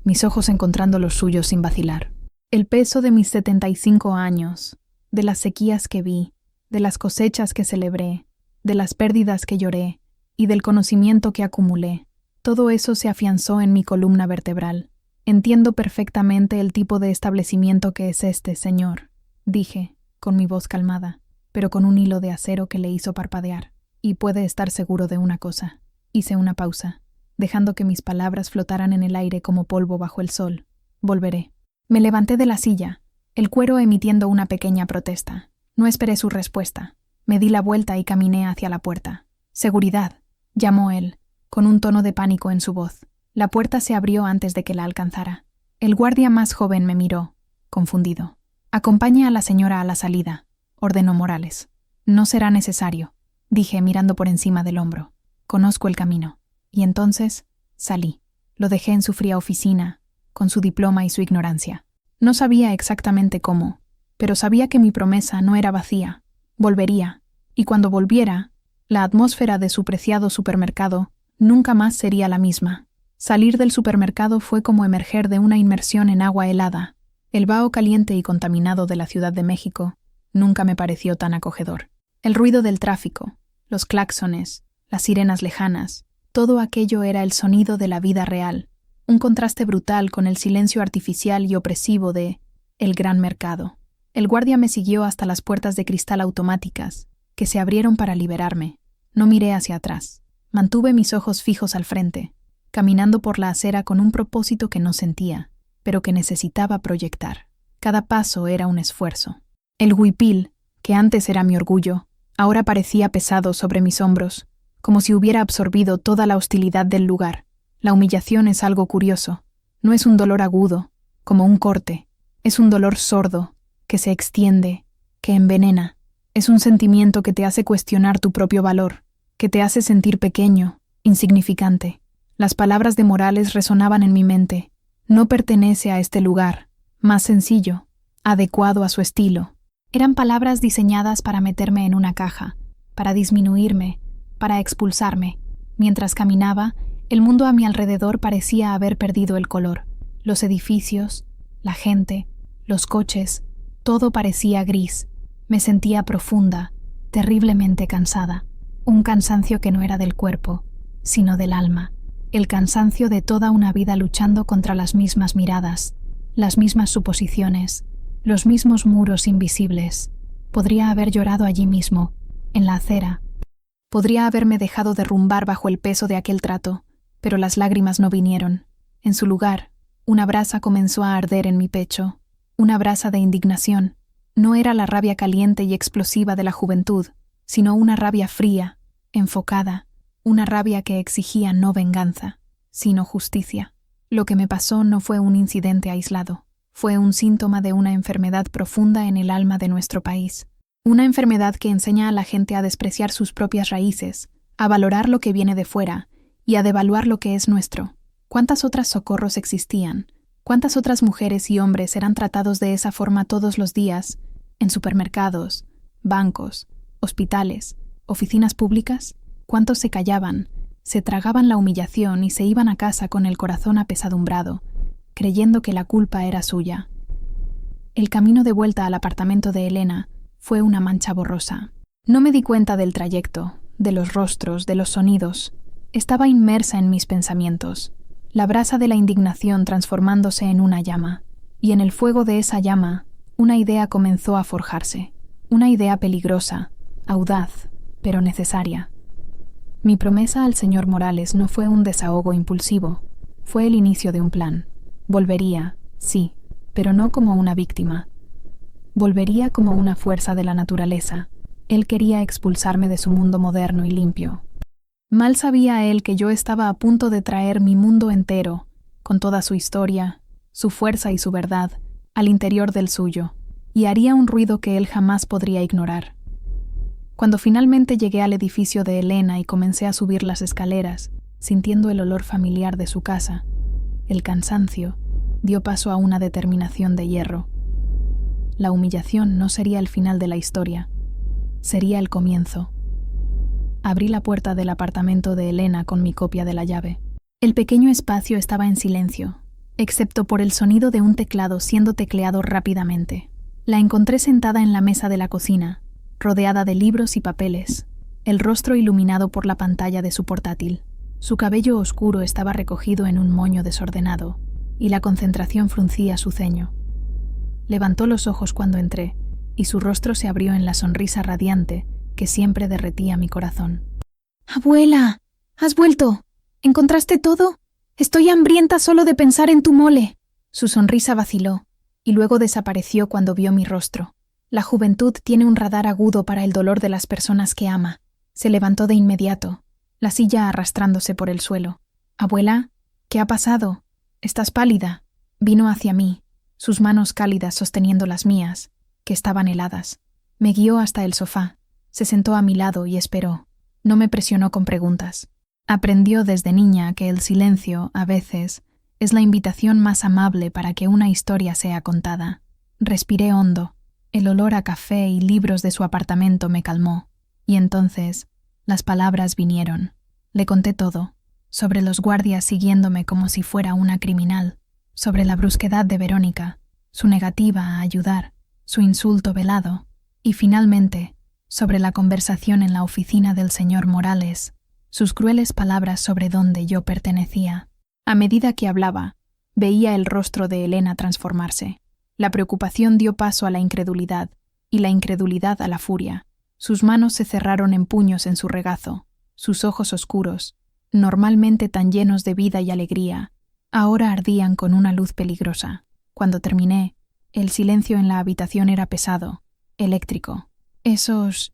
mis ojos encontrando los suyos sin vacilar. El peso de mis 75 años, de las sequías que vi, de las cosechas que celebré, de las pérdidas que lloré y del conocimiento que acumulé, todo eso se afianzó en mi columna vertebral. Entiendo perfectamente el tipo de establecimiento que es este, señor, dije, con mi voz calmada, pero con un hilo de acero que le hizo parpadear. Y puede estar seguro de una cosa. Hice una pausa, dejando que mis palabras flotaran en el aire como polvo bajo el sol. Volveré. Me levanté de la silla, el cuero emitiendo una pequeña protesta. No esperé su respuesta. Me di la vuelta y caminé hacia la puerta. «Seguridad», llamó él, con un tono de pánico en su voz. La puerta se abrió antes de que la alcanzara. El guardia más joven me miró, confundido. «Acompañe a la señora a la salida», ordenó Morales. «No será necesario», dije mirando por encima del hombro. «Conozco el camino». Y entonces salí. Lo dejé en su fría oficina, con su diploma y su ignorancia. No sabía exactamente cómo, pero sabía que mi promesa no era vacía. Volvería, y cuando volviera, la atmósfera de su preciado supermercado nunca más sería la misma. Salir del supermercado fue como emerger de una inmersión en agua helada. El vaho caliente y contaminado de la Ciudad de México nunca me pareció tan acogedor. El ruido del tráfico, los claxones, las sirenas lejanas, todo aquello era el sonido de la vida real, un contraste brutal con el silencio artificial y opresivo de el gran mercado. El guardia me siguió hasta las puertas de cristal automáticas, que se abrieron para liberarme. No miré hacia atrás. Mantuve mis ojos fijos al frente, caminando por la acera con un propósito que no sentía, pero que necesitaba proyectar. Cada paso era un esfuerzo. El huipil, que antes era mi orgullo, ahora parecía pesado sobre mis hombros, como si hubiera absorbido toda la hostilidad del lugar. La humillación es algo curioso. No es un dolor agudo, como un corte. Es un dolor sordo, que se extiende, que envenena. Es un sentimiento que te hace cuestionar tu propio valor, que te hace sentir pequeño, insignificante. Las palabras de Morales resonaban en mi mente. No pertenece a este lugar. Más sencillo, adecuado a su estilo. Eran palabras diseñadas para meterme en una caja, para disminuirme, para expulsarme. Mientras caminaba, el mundo a mi alrededor parecía haber perdido el color. Los edificios, la gente, los coches, todo parecía gris. Me sentía profunda, terriblemente cansada. Un cansancio que no era del cuerpo, sino del alma. El cansancio de toda una vida luchando contra las mismas miradas, las mismas suposiciones, los mismos muros invisibles. Podría haber llorado allí mismo, en la acera. Podría haberme dejado derrumbar bajo el peso de aquel trato, pero las lágrimas no vinieron. En su lugar, una brasa comenzó a arder en mi pecho, una brasa de indignación. No era la rabia caliente y explosiva de la juventud, sino una rabia fría, enfocada, una rabia que exigía no venganza, sino justicia. Lo que me pasó no fue un incidente aislado, fue un síntoma de una enfermedad profunda en el alma de nuestro país. Una enfermedad que enseña a la gente a despreciar sus propias raíces, a valorar lo que viene de fuera y a devaluar lo que es nuestro. ¿Cuántas otras socorros existían? ¿Cuántas otras mujeres y hombres eran tratados de esa forma todos los días, en supermercados, bancos, hospitales, oficinas públicas? ¿Cuántos se callaban, se tragaban la humillación y se iban a casa con el corazón apesadumbrado, creyendo que la culpa era suya? El camino de vuelta al apartamento de Elena fue una mancha borrosa. No me di cuenta del trayecto, de los rostros, de los sonidos. Estaba inmersa en mis pensamientos, la brasa de la indignación transformándose en una llama, y en el fuego de esa llama, una idea comenzó a forjarse, una idea peligrosa, audaz, pero necesaria. Mi promesa al señor Morales no fue un desahogo impulsivo, fue el inicio de un plan. Volvería, sí, pero no como una víctima. Volvería como una fuerza de la naturaleza. Él quería expulsarme de su mundo moderno y limpio. Mal sabía él que yo estaba a punto de traer mi mundo entero, con toda su historia, su fuerza y su verdad, al interior del suyo, y haría un ruido que él jamás podría ignorar. Cuando finalmente llegué al edificio de Elena y comencé a subir las escaleras, sintiendo el olor familiar de su casa, el cansancio dio paso a una determinación de hierro. La humillación no sería el final de la historia, sería el comienzo. Abrí la puerta del apartamento de Elena con mi copia de la llave. El pequeño espacio estaba en silencio, excepto por el sonido de un teclado siendo tecleado rápidamente. La encontré sentada en la mesa de la cocina, rodeada de libros y papeles, el rostro iluminado por la pantalla de su portátil. Su cabello oscuro estaba recogido en un moño desordenado, y la concentración fruncía su ceño. Levantó los ojos cuando entré, y su rostro se abrió en la sonrisa radiante que siempre derretía mi corazón. «Abuela, ¿has vuelto? ¿Encontraste todo? Estoy hambrienta solo de pensar en tu mole». Su sonrisa vaciló, y luego desapareció cuando vio mi rostro. La juventud tiene un radar agudo para el dolor de las personas que ama. Se levantó de inmediato, la silla arrastrándose por el suelo. «Abuela, ¿qué ha pasado? Estás pálida». Vino hacia mí, sus manos cálidas sosteniendo las mías, que estaban heladas. Me guió hasta el sofá, se sentó a mi lado y esperó. No me presionó con preguntas. Aprendió desde niña que el silencio, a veces, es la invitación más amable para que una historia sea contada. Respiré hondo. El olor a café y libros de su apartamento me calmó. Y entonces, las palabras vinieron. Le conté todo, sobre los guardias siguiéndome como si fuera una criminal, sobre la brusquedad de Verónica, su negativa a ayudar, su insulto velado, y finalmente, sobre la conversación en la oficina del señor Morales, sus crueles palabras sobre dónde yo pertenecía. A medida que hablaba, veía el rostro de Elena transformarse. La preocupación dio paso a la incredulidad, y la incredulidad a la furia. Sus manos se cerraron en puños en su regazo, sus ojos oscuros, normalmente tan llenos de vida y alegría, ahora ardían con una luz peligrosa. Cuando terminé, el silencio en la habitación era pesado, eléctrico. Esos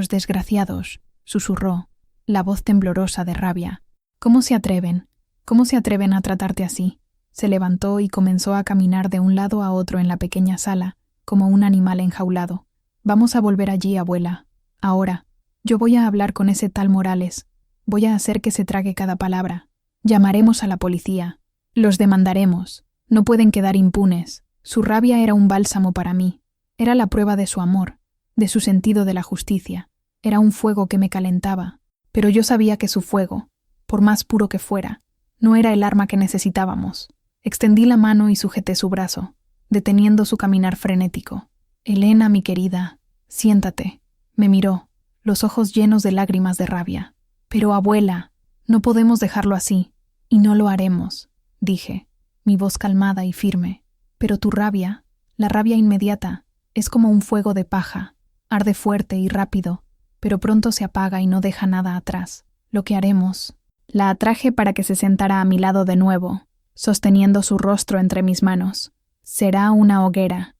desgraciados», susurró, la voz temblorosa de rabia. «¿Cómo se atreven? ¿Cómo se atreven a tratarte así?» Se levantó y comenzó a caminar de un lado a otro en la pequeña sala, como un animal enjaulado. «Vamos a volver allí, abuela. Ahora. Yo voy a hablar con ese tal Morales. Voy a hacer que se trague cada palabra. Llamaremos a la policía. Los demandaremos. No pueden quedar impunes». Su rabia era un bálsamo para mí. Era la prueba de su amor, de su sentido de la justicia. Era un fuego que me calentaba, pero yo sabía que su fuego, por más puro que fuera, no era el arma que necesitábamos. Extendí la mano y sujeté su brazo, deteniendo su caminar frenético. «Elena, mi querida, siéntate». Me miró, los ojos llenos de lágrimas de rabia. «Pero, abuela, no podemos dejarlo así, y no lo haremos», dije, mi voz calmada y firme. «Pero tu rabia, la rabia inmediata, es como un fuego de paja, arde fuerte y rápido, pero pronto se apaga y no deja nada atrás. Lo que haremos». La atraje para que se sentara a mi lado de nuevo, sosteniendo su rostro entre mis manos. «Será una hoguera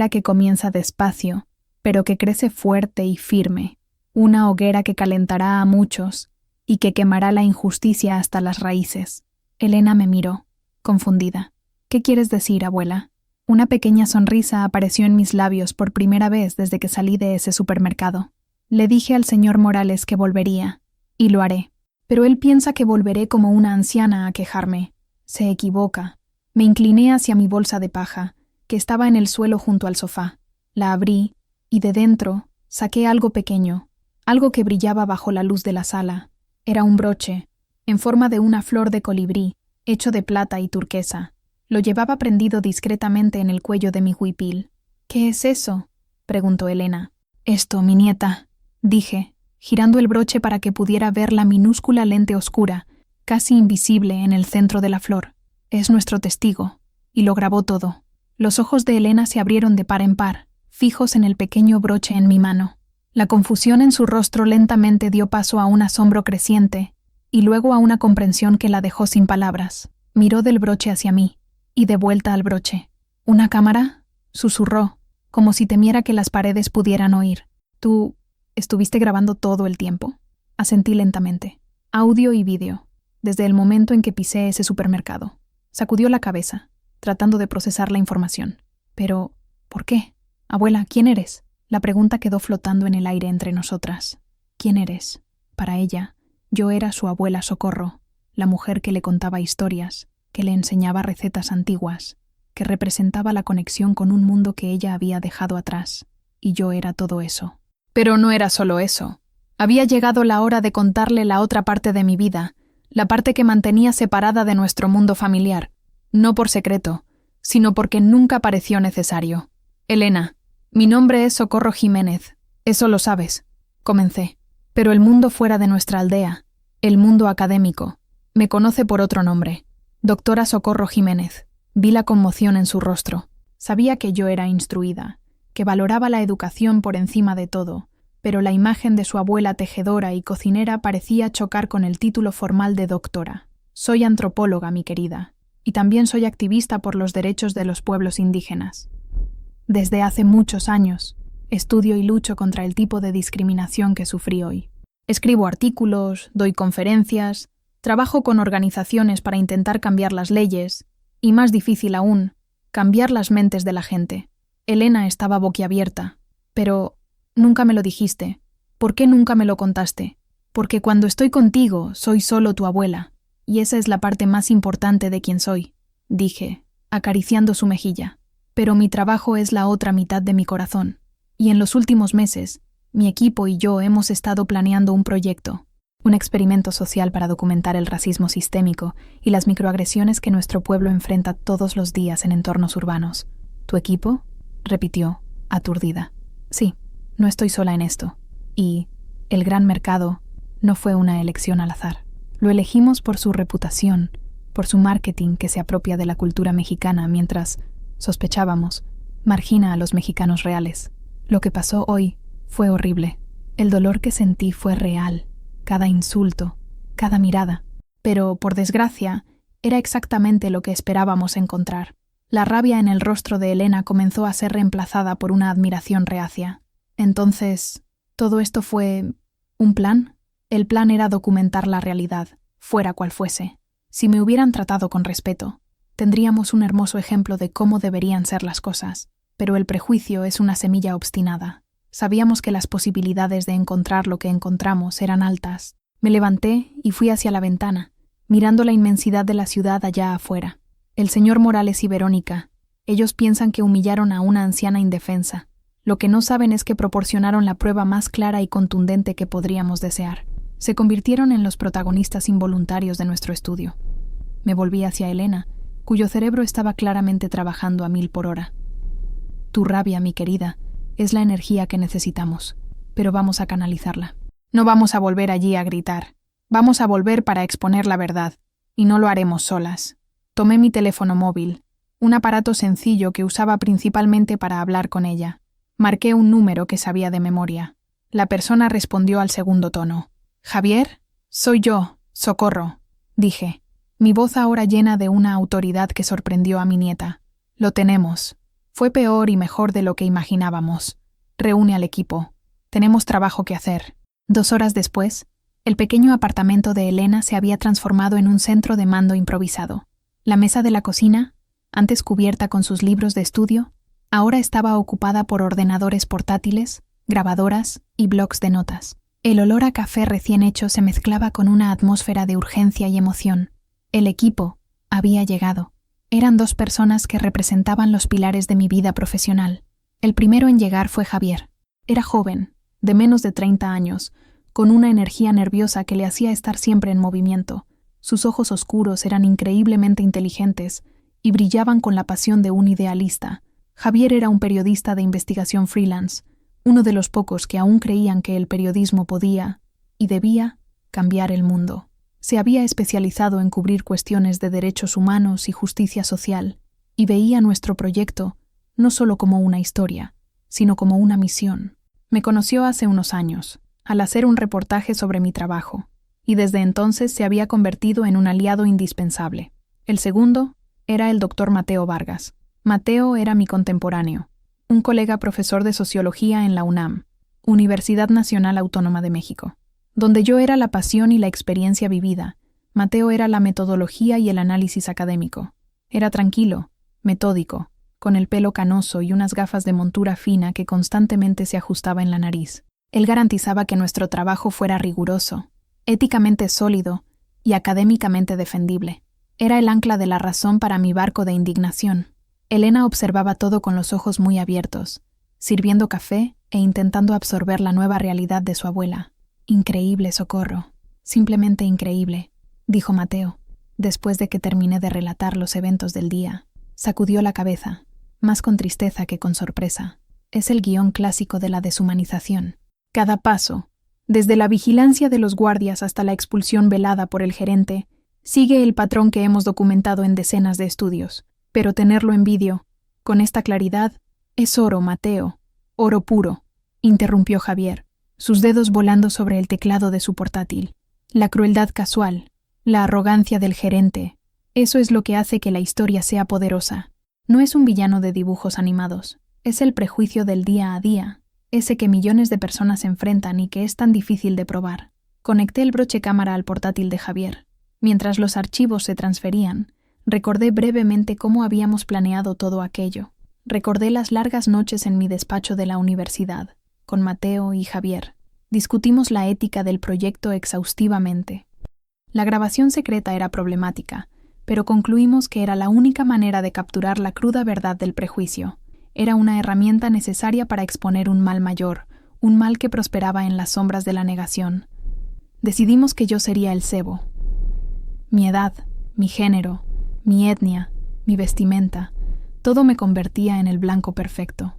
que comienza despacio, pero que crece fuerte y firme, una hoguera que calentará a muchos y que quemará la injusticia hasta las raíces». Elena me miró, confundida. «¿Qué quieres decir, abuela?». Una pequeña sonrisa apareció en mis labios por primera vez desde que salí de ese supermercado. Le dije al señor Morales que volvería, y lo haré. Pero él piensa que volveré como una anciana a quejarme. Se equivoca. Me incliné hacia mi bolsa de paja, que estaba en el suelo junto al sofá. La abrí, y de dentro saqué algo pequeño, algo que brillaba bajo la luz de la sala. Era un broche, en forma de una flor de colibrí, hecho de plata y turquesa. Lo llevaba prendido discretamente en el cuello de mi huipil. «¿Qué es eso?», preguntó Elena. «Esto, mi nieta», dije, girando el broche para que pudiera ver la minúscula lente oscura, casi invisible en el centro de la flor. «Es nuestro testigo», y lo grabó todo. Los ojos de Elena se abrieron de par en par, fijos en el pequeño broche en mi mano. La confusión en su rostro lentamente dio paso a un asombro creciente, y luego a una comprensión que la dejó sin palabras. Miró del broche hacia mí, y de vuelta al broche. «¿Una cámara?», susurró, como si temiera que las paredes pudieran oír. «¿Tú estuviste grabando todo el tiempo?», asentí lentamente. «Audio y vídeo, desde el momento en que pisé ese supermercado». Sacudió la cabeza, tratando de procesar la información. «Pero, ¿por qué? Abuela, ¿quién eres?». La pregunta quedó flotando en el aire entre nosotras. ¿Quién eres? Para ella, yo era su abuela Socorro, la mujer que le contaba historias, que le enseñaba recetas antiguas, que representaba la conexión con un mundo que ella había dejado atrás, y yo era todo eso. Pero no era solo eso. Había llegado la hora de contarle la otra parte de mi vida, la parte que mantenía separada de nuestro mundo familiar, no por secreto, sino porque nunca pareció necesario. «Elena, mi nombre es Socorro Jiménez, eso lo sabes», comencé. «Pero el mundo fuera de nuestra aldea, el mundo académico, me conoce por otro nombre. Doctora Socorro Jiménez». Vi la conmoción en su rostro. Sabía que yo era instruida, que valoraba la educación por encima de todo, pero la imagen de su abuela tejedora y cocinera parecía chocar con el título formal de doctora. «Soy antropóloga, mi querida, y también soy activista por los derechos de los pueblos indígenas. Desde hace muchos años, estudio y lucho contra el tipo de discriminación que sufrí hoy. Escribo artículos, doy conferencias, trabajo con organizaciones para intentar cambiar las leyes, y más difícil aún, cambiar las mentes de la gente». Elena estaba boquiabierta. «Pero nunca me lo dijiste. ¿Por qué nunca me lo contaste?». «Porque cuando estoy contigo, soy solo tu abuela, y esa es la parte más importante de quien soy», dije, acariciando su mejilla. «Pero mi trabajo es la otra mitad de mi corazón, y en los últimos meses, mi equipo y yo hemos estado planeando un proyecto, un experimento social para documentar el racismo sistémico y las microagresiones que nuestro pueblo enfrenta todos los días en entornos urbanos». «¿Tu equipo?», repitió, aturdida. «Sí, no estoy sola en esto. Y el gran mercado no fue una elección al azar. Lo elegimos por su reputación, por su marketing que se apropia de la cultura mexicana mientras, sospechábamos, margina a los mexicanos reales. Lo que pasó hoy fue horrible. El dolor que sentí fue real, cada insulto, cada mirada. Pero, por desgracia, era exactamente lo que esperábamos encontrar. La rabia en el rostro de Elena comenzó a ser reemplazada por una admiración reacia. Entonces, ¿todo esto fue un plan? El plan era documentar la realidad, fuera cual fuese. Si me hubieran tratado con respeto, tendríamos un hermoso ejemplo de cómo deberían ser las cosas. Pero el prejuicio es una semilla obstinada. Sabíamos que las posibilidades de encontrar lo que encontramos eran altas. Me levanté y fui hacia la ventana, mirando la inmensidad de la ciudad allá afuera. El señor Morales y Verónica, Ellos piensan que humillaron a una anciana indefensa. Lo que no saben es que proporcionaron la prueba más clara y contundente que podríamos desear. Se convirtieron en los protagonistas involuntarios de nuestro estudio. Me volví hacia Elena, cuyo cerebro estaba claramente trabajando a 1000 por hora. Tu rabia, mi querida, es la energía que necesitamos, pero vamos a canalizarla. No vamos a volver allí a gritar. Vamos a volver para exponer la verdad, y no lo haremos solas. Tomé mi teléfono móvil, un aparato sencillo que usaba principalmente para hablar con ella. Marqué un número que sabía de memoria. La persona respondió al segundo tono. «Javier, soy yo, socorro», dije, mi voz ahora llena de una autoridad que sorprendió a mi nieta. «Lo tenemos. Fue peor y mejor de lo que imaginábamos. Reúne al equipo. Tenemos trabajo que hacer». 2 horas después, el pequeño apartamento de Elena se había transformado en un centro de mando improvisado. La mesa de la cocina, antes cubierta con sus libros de estudio, ahora estaba ocupada por ordenadores portátiles, grabadoras y blocs de notas. El olor a café recién hecho se mezclaba con una atmósfera de urgencia y emoción. El equipo había llegado. Eran 2 personas que representaban los pilares de mi vida profesional. El primero en llegar fue Javier. Era joven, de menos de 30 años, con una energía nerviosa que le hacía estar siempre en movimiento. Sus ojos oscuros eran increíblemente inteligentes y brillaban con la pasión de un idealista. Javier era un periodista de investigación freelance, uno de los pocos que aún creían que el periodismo podía, y debía, cambiar el mundo. Se había especializado en cubrir cuestiones de derechos humanos y justicia social, y veía nuestro proyecto no solo como una historia, sino como una misión. Me conoció hace unos años, al hacer un reportaje sobre mi trabajo, y desde entonces se había convertido en un aliado indispensable. El segundo era el doctor Mateo Vargas. Mateo era mi contemporáneo, un colega profesor de sociología en la UNAM, Universidad Nacional Autónoma de México. Donde yo era la pasión y la experiencia vivida, Mateo era la metodología y el análisis académico. Era tranquilo, metódico, con el pelo canoso y unas gafas de montura fina que constantemente se ajustaba en la nariz. Él garantizaba que nuestro trabajo fuera riguroso, éticamente sólido y académicamente defendible. Era el ancla de la razón para mi barco de indignación. Elena observaba todo con los ojos muy abiertos, sirviendo café e intentando absorber la nueva realidad de su abuela. «Increíble, Socorro. Simplemente increíble», dijo Mateo, después de que terminé de relatar los eventos del día. Sacudió la cabeza, más con tristeza que con sorpresa. Es el guión clásico de la deshumanización. Cada paso, desde la vigilancia de los guardias hasta la expulsión velada por el gerente, sigue el patrón que hemos documentado en decenas de estudios. Pero tenerlo en vídeo, con esta claridad, es oro, Mateo. Oro puro, interrumpió Javier, sus dedos volando sobre el teclado de su portátil. La crueldad casual, la arrogancia del gerente, eso es lo que hace que la historia sea poderosa. No es un villano de dibujos animados, es el prejuicio del día a día, ese que millones de personas enfrentan y que es tan difícil de probar. Conecté el broche cámara al portátil de Javier. Mientras los archivos se transferían, recordé brevemente cómo habíamos planeado todo aquello. Recordé las largas noches en mi despacho de la universidad, con Mateo y Javier. Discutimos la ética del proyecto exhaustivamente. La grabación secreta era problemática, pero concluimos que era la única manera de capturar la cruda verdad del prejuicio. Era una herramienta necesaria para exponer un mal mayor, un mal que prosperaba en las sombras de la negación. Decidimos que yo sería el cebo. Mi edad, mi género, mi etnia, mi vestimenta, todo me convertía en el blanco perfecto.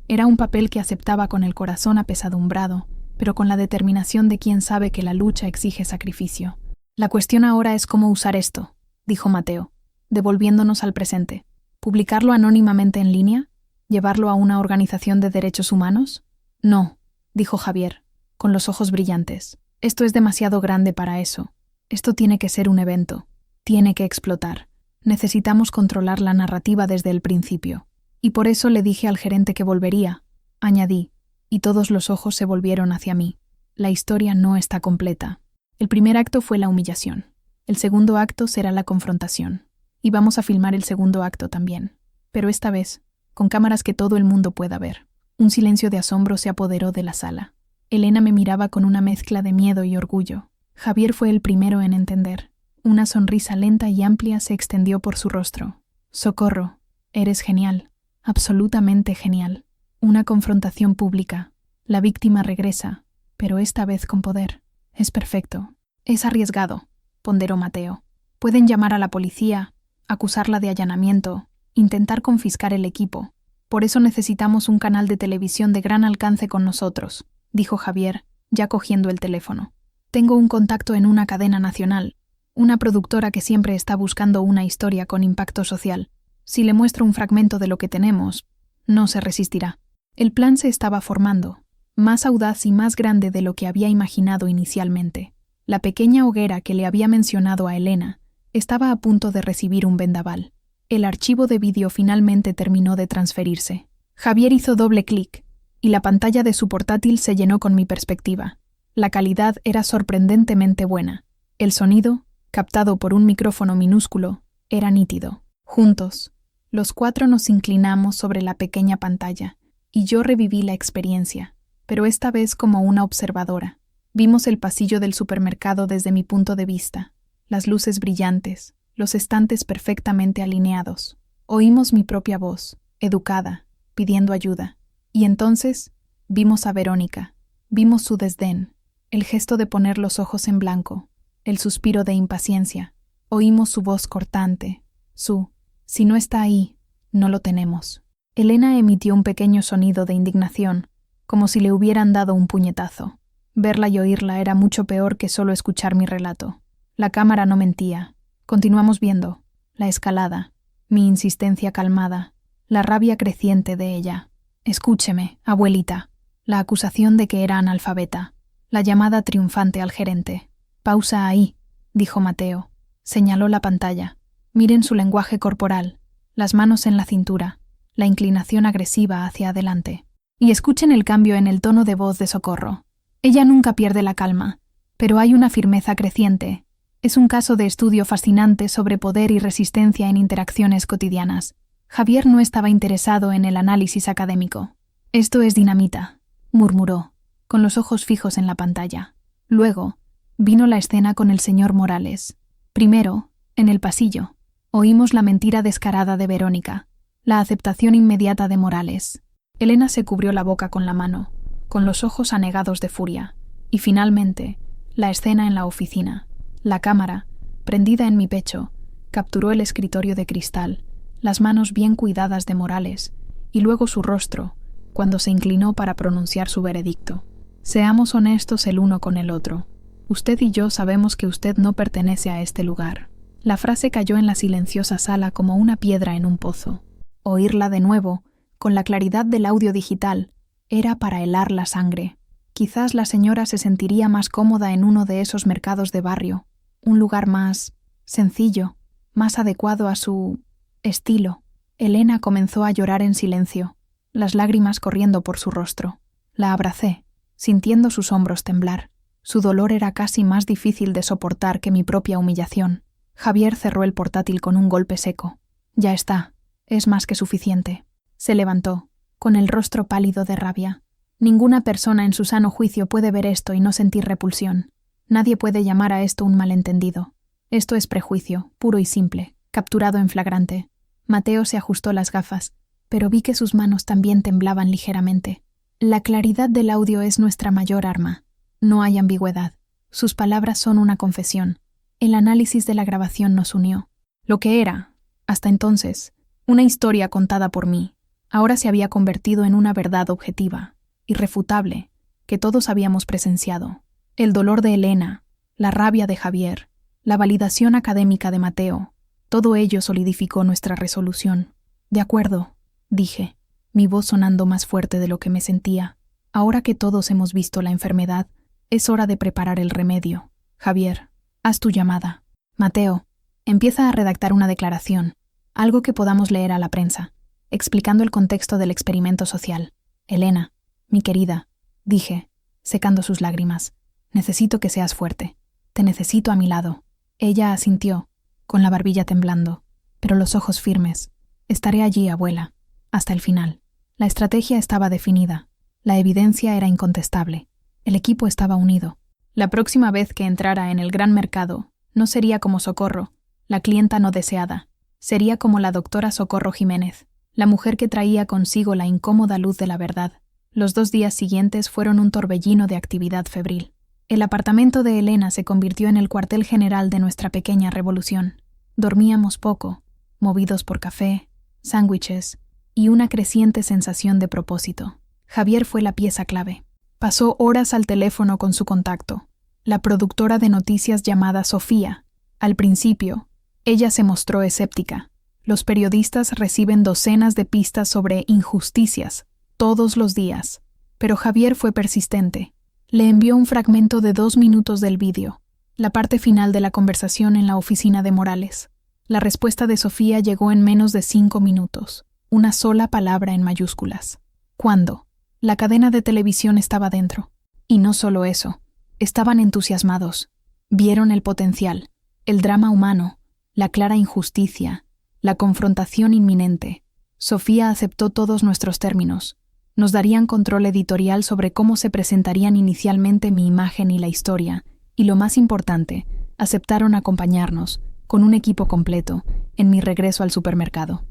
Era un papel que aceptaba con el corazón apesadumbrado, pero con la determinación de quien sabe que la lucha exige sacrificio. La cuestión ahora es cómo usar esto, dijo Mateo, devolviéndonos al presente. ¿Publicarlo anónimamente en línea? ¿Llevarlo a una organización de derechos humanos? No, dijo Javier, con los ojos brillantes. Esto es demasiado grande para eso. Esto tiene que ser un evento. Tiene que explotar. Necesitamos controlar la narrativa desde el principio. Y por eso le dije al gerente que volvería, añadí, y todos los ojos se volvieron hacia mí. La historia no está completa. El primer acto fue la humillación. El segundo acto será la confrontación. Y vamos a filmar el segundo acto también. Pero esta vez, con cámaras que todo el mundo pueda ver. Un silencio de asombro se apoderó de la sala. Elena me miraba con una mezcla de miedo y orgullo. Javier fue el primero en entender. Una sonrisa lenta y amplia se extendió por su rostro. «Socorro», Eres genial, absolutamente genial. Una confrontación pública. La víctima regresa, pero esta vez con poder. Es perfecto. Es arriesgado, ponderó Mateo. Pueden llamar a la policía, acusarla de allanamiento, intentar confiscar el equipo. Por eso necesitamos un canal de televisión de gran alcance con nosotros, dijo Javier, ya cogiendo el teléfono. Tengo un contacto en una cadena nacional, una productora que siempre está buscando una historia con impacto social. Si le muestro un fragmento de lo que tenemos, no se resistirá. El plan se estaba formando, más audaz y más grande de lo que había imaginado inicialmente. La pequeña hoguera que le había mencionado a Elena estaba a punto de recibir un vendaval. El archivo de vídeo finalmente terminó de transferirse. Javier hizo doble clic, y la pantalla de su portátil se llenó con mi perspectiva. La calidad era sorprendentemente buena. El sonido, captado por un micrófono minúsculo, era nítido. Juntos, los 4 nos inclinamos sobre la pequeña pantalla, y yo reviví la experiencia, pero esta vez como una observadora. Vimos el pasillo del supermercado desde mi punto de vista, las luces brillantes, los estantes perfectamente alineados. Oímos mi propia voz, educada, pidiendo ayuda. Y entonces vimos a Verónica, vimos su desdén, el gesto de poner los ojos en blanco, el suspiro de impaciencia. Oímos su voz cortante, si no está ahí, no lo tenemos. Elena emitió un pequeño sonido de indignación, como si le hubieran dado un puñetazo. Verla y oírla era mucho peor que solo escuchar mi relato. La cámara no mentía. Continuamos viendo. La escalada, mi insistencia calmada, la rabia creciente de ella. Escúcheme, abuelita. La acusación de que era analfabeta. La llamada triunfante al gerente. Pausa ahí, dijo Mateo. Señaló la pantalla. Miren su lenguaje corporal, las manos en la cintura, la inclinación agresiva hacia adelante. Y escuchen el cambio en el tono de voz de Socorro. Ella nunca pierde la calma, pero hay una firmeza creciente. Es un caso de estudio fascinante sobre poder y resistencia en interacciones cotidianas. Javier no estaba interesado en el análisis académico. Esto es dinamita, murmuró, con los ojos fijos en la pantalla. Luego, vino la escena con el señor Morales. Primero, en el pasillo, oímos la mentira descarada de Verónica, la aceptación inmediata de Morales. Elena se cubrió la boca con la mano, con los ojos anegados de furia. Y finalmente, la escena en la oficina. La cámara, prendida en mi pecho, capturó el escritorio de cristal, las manos bien cuidadas de Morales, y luego su rostro, cuando se inclinó para pronunciar su veredicto. Seamos honestos el uno con el otro. Usted y yo sabemos que usted no pertenece a este lugar. La frase cayó en la silenciosa sala como una piedra en un pozo. Oírla de nuevo, con la claridad del audio digital, era para helar la sangre. Quizás la señora se sentiría más cómoda en uno de esos mercados de barrio, un lugar más sencillo, más adecuado a su estilo. Elena comenzó a llorar en silencio, las lágrimas corriendo por su rostro. La abracé, sintiendo sus hombros temblar. Su dolor era casi más difícil de soportar que mi propia humillación. Javier cerró el portátil con un golpe seco. Ya está, es más que suficiente. Se levantó, con el rostro pálido de rabia. Ninguna persona en su sano juicio puede ver esto y no sentir repulsión. Nadie puede llamar a esto un malentendido. Esto es prejuicio, puro y simple, capturado en flagrante. Mateo se ajustó las gafas, pero vi que sus manos también temblaban ligeramente. La claridad del audio es nuestra mayor arma. No hay ambigüedad. Sus palabras son una confesión. El análisis de la grabación nos unió. Lo que era, hasta entonces, una historia contada por mí, ahora se había convertido en una verdad objetiva, irrefutable, que todos habíamos presenciado. El dolor de Elena, la rabia de Javier, la validación académica de Mateo, todo ello solidificó nuestra resolución. De acuerdo, dije, mi voz sonando más fuerte de lo que me sentía. Ahora que todos hemos visto la enfermedad, es hora de preparar el remedio. Javier, haz tu llamada. Mateo, empieza a redactar una declaración, algo que podamos leer a la prensa, explicando el contexto del experimento social. Elena, mi querida, dije, secando sus lágrimas, necesito que seas fuerte. Te necesito a mi lado. Ella asintió, con la barbilla temblando, pero los ojos firmes. Estaré allí, abuela, hasta el final. La estrategia estaba definida. La evidencia era incontestable. El equipo estaba unido. La próxima vez que entrara en el gran mercado, no sería como Socorro, la clienta no deseada. Sería como la doctora Socorro Jiménez, la mujer que traía consigo la incómoda luz de la verdad. Los 2 días siguientes fueron un torbellino de actividad febril. El apartamento de Elena se convirtió en el cuartel general de nuestra pequeña revolución. Dormíamos poco, movidos por café, sándwiches y una creciente sensación de propósito. Javier fue la pieza clave. Pasó horas al teléfono con su contacto, la productora de noticias llamada Sofía. Al principio, ella se mostró escéptica. Los periodistas reciben docenas de pistas sobre injusticias, todos los días. Pero Javier fue persistente. Le envió un fragmento de 2 minutos del vídeo, la parte final de la conversación en la oficina de Morales. La respuesta de Sofía llegó en menos de 5 minutos, una sola palabra en mayúsculas. ¿Cuándo? La cadena de televisión estaba dentro. Y no solo eso, estaban entusiasmados. Vieron el potencial, el drama humano, la clara injusticia, la confrontación inminente. Sofía aceptó todos nuestros términos. Nos darían control editorial sobre cómo se presentarían inicialmente mi imagen y la historia, y lo más importante, aceptaron acompañarnos, con un equipo completo, en mi regreso al supermercado.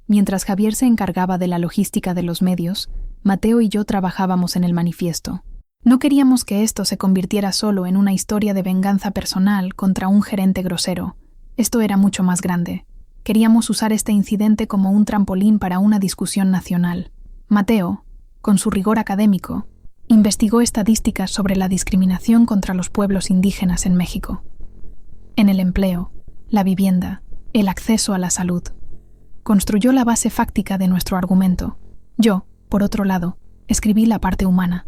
Mientras Javier se encargaba de la logística de los medios, Mateo y yo trabajábamos en el manifiesto. No queríamos que esto se convirtiera solo en una historia de venganza personal contra un gerente grosero. Esto era mucho más grande. Queríamos usar este incidente como un trampolín para una discusión nacional. Mateo, con su rigor académico, investigó estadísticas sobre la discriminación contra los pueblos indígenas en México. En el empleo, la vivienda, el acceso a la salud. Construyó la base fáctica de nuestro argumento. Yo, por otro lado, escribí la parte humana.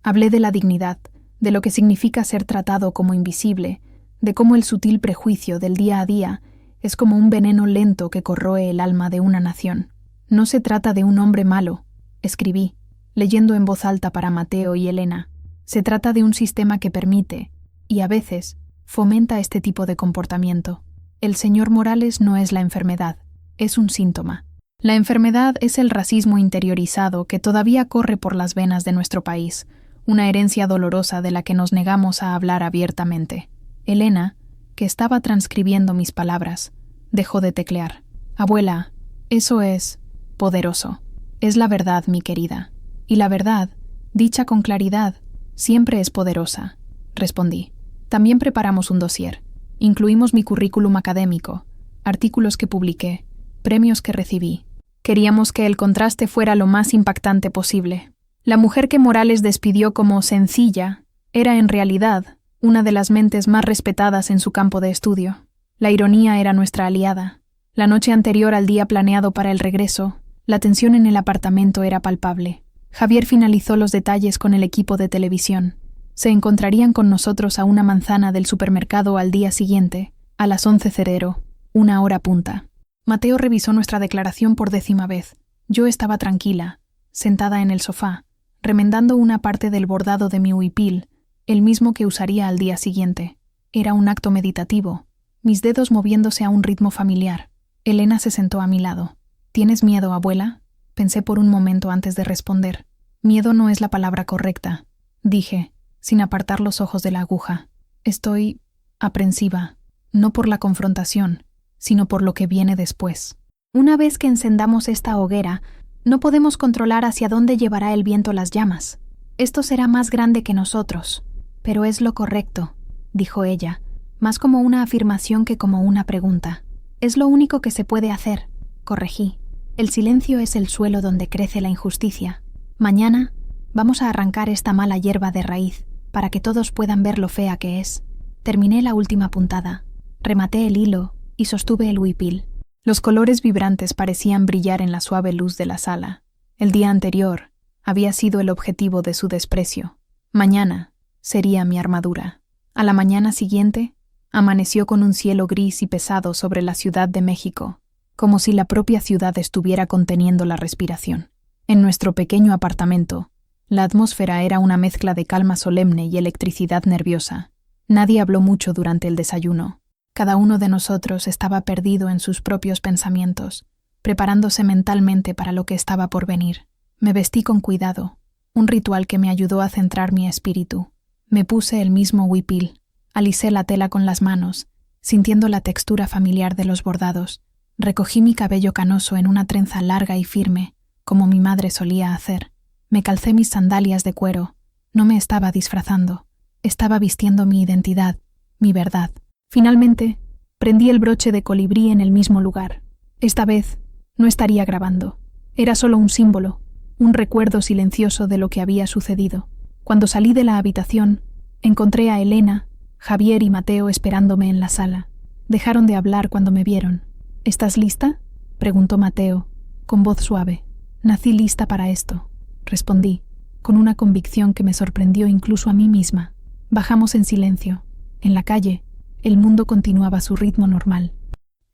Hablé de la dignidad, de lo que significa ser tratado como invisible, de cómo el sutil prejuicio del día a día es como un veneno lento que corroe el alma de una nación. No se trata de un hombre malo, escribí, leyendo en voz alta para Mateo y Elena. Se trata de un sistema que permite, y a veces, fomenta este tipo de comportamiento. El señor Morales no es la enfermedad, es un síntoma. La enfermedad es el racismo interiorizado que todavía corre por las venas de nuestro país, una herencia dolorosa de la que nos negamos a hablar abiertamente. Elena, que estaba transcribiendo mis palabras, dejó de teclear. Abuela, eso es poderoso. Es la verdad, mi querida. Y la verdad, dicha con claridad, siempre es poderosa, respondí. También preparamos un dossier. Incluimos mi currículum académico, artículos que publiqué, premios que recibí. Queríamos que el contraste fuera lo más impactante posible. La mujer que Morales despidió como sencilla era en realidad una de las mentes más respetadas en su campo de estudio. La ironía era nuestra aliada. La noche anterior al día planeado para el regreso, la tensión en el apartamento era palpable. Javier finalizó los detalles con el equipo de televisión. Se encontrarían con nosotros a una manzana del supermercado al día siguiente, a las 11:00, 1 hora punta. Mateo revisó nuestra declaración por 10ª vez. Yo estaba tranquila, sentada en el sofá, remendando una parte del bordado de mi huipil, el mismo que usaría al día siguiente. Era un acto meditativo, mis dedos moviéndose a un ritmo familiar. Elena se sentó a mi lado. ¿Tienes miedo, abuela? Pensé por un momento antes de responder. Miedo no es la palabra correcta, dije, sin apartar los ojos de la aguja. Estoy aprensiva, no por la confrontación, sino por lo que viene después. Una vez que encendamos esta hoguera, no podemos controlar hacia dónde llevará el viento las llamas. Esto será más grande que nosotros, pero es lo correcto, dijo ella, más como una afirmación que como una pregunta. Es lo único que se puede hacer, corregí. El silencio es el suelo donde crece la injusticia. Mañana vamos a arrancar esta mala hierba de raíz para que todos puedan ver lo fea que es. Terminé la última puntada, rematé el hilo y sostuve el huipil. Los colores vibrantes parecían brillar en la suave luz de la sala. El día anterior había sido el objetivo de su desprecio. Mañana sería mi armadura. A la mañana siguiente, amaneció con un cielo gris y pesado sobre la Ciudad de México, como si la propia ciudad estuviera conteniendo la respiración. En nuestro pequeño apartamento, la atmósfera era una mezcla de calma solemne y electricidad nerviosa. Nadie habló mucho durante el desayuno. Cada uno de nosotros estaba perdido en sus propios pensamientos, preparándose mentalmente para lo que estaba por venir. Me vestí con cuidado, un ritual que me ayudó a centrar mi espíritu. Me puse el mismo huipil, alisé la tela con las manos, sintiendo la textura familiar de los bordados. Recogí mi cabello canoso en una trenza larga y firme, como mi madre solía hacer. Me calcé mis sandalias de cuero. No me estaba disfrazando. Estaba vistiendo mi identidad, mi verdad. Finalmente, prendí el broche de colibrí en el mismo lugar. Esta vez, no estaría grabando. Era solo un símbolo, un recuerdo silencioso de lo que había sucedido. Cuando salí de la habitación, encontré a Elena, Javier y Mateo esperándome en la sala. Dejaron de hablar cuando me vieron. ¿Estás lista?, preguntó Mateo, con voz suave. Nací lista para esto, respondí, con una convicción que me sorprendió incluso a mí misma. Bajamos en silencio. En la calle, el mundo continuaba su ritmo normal.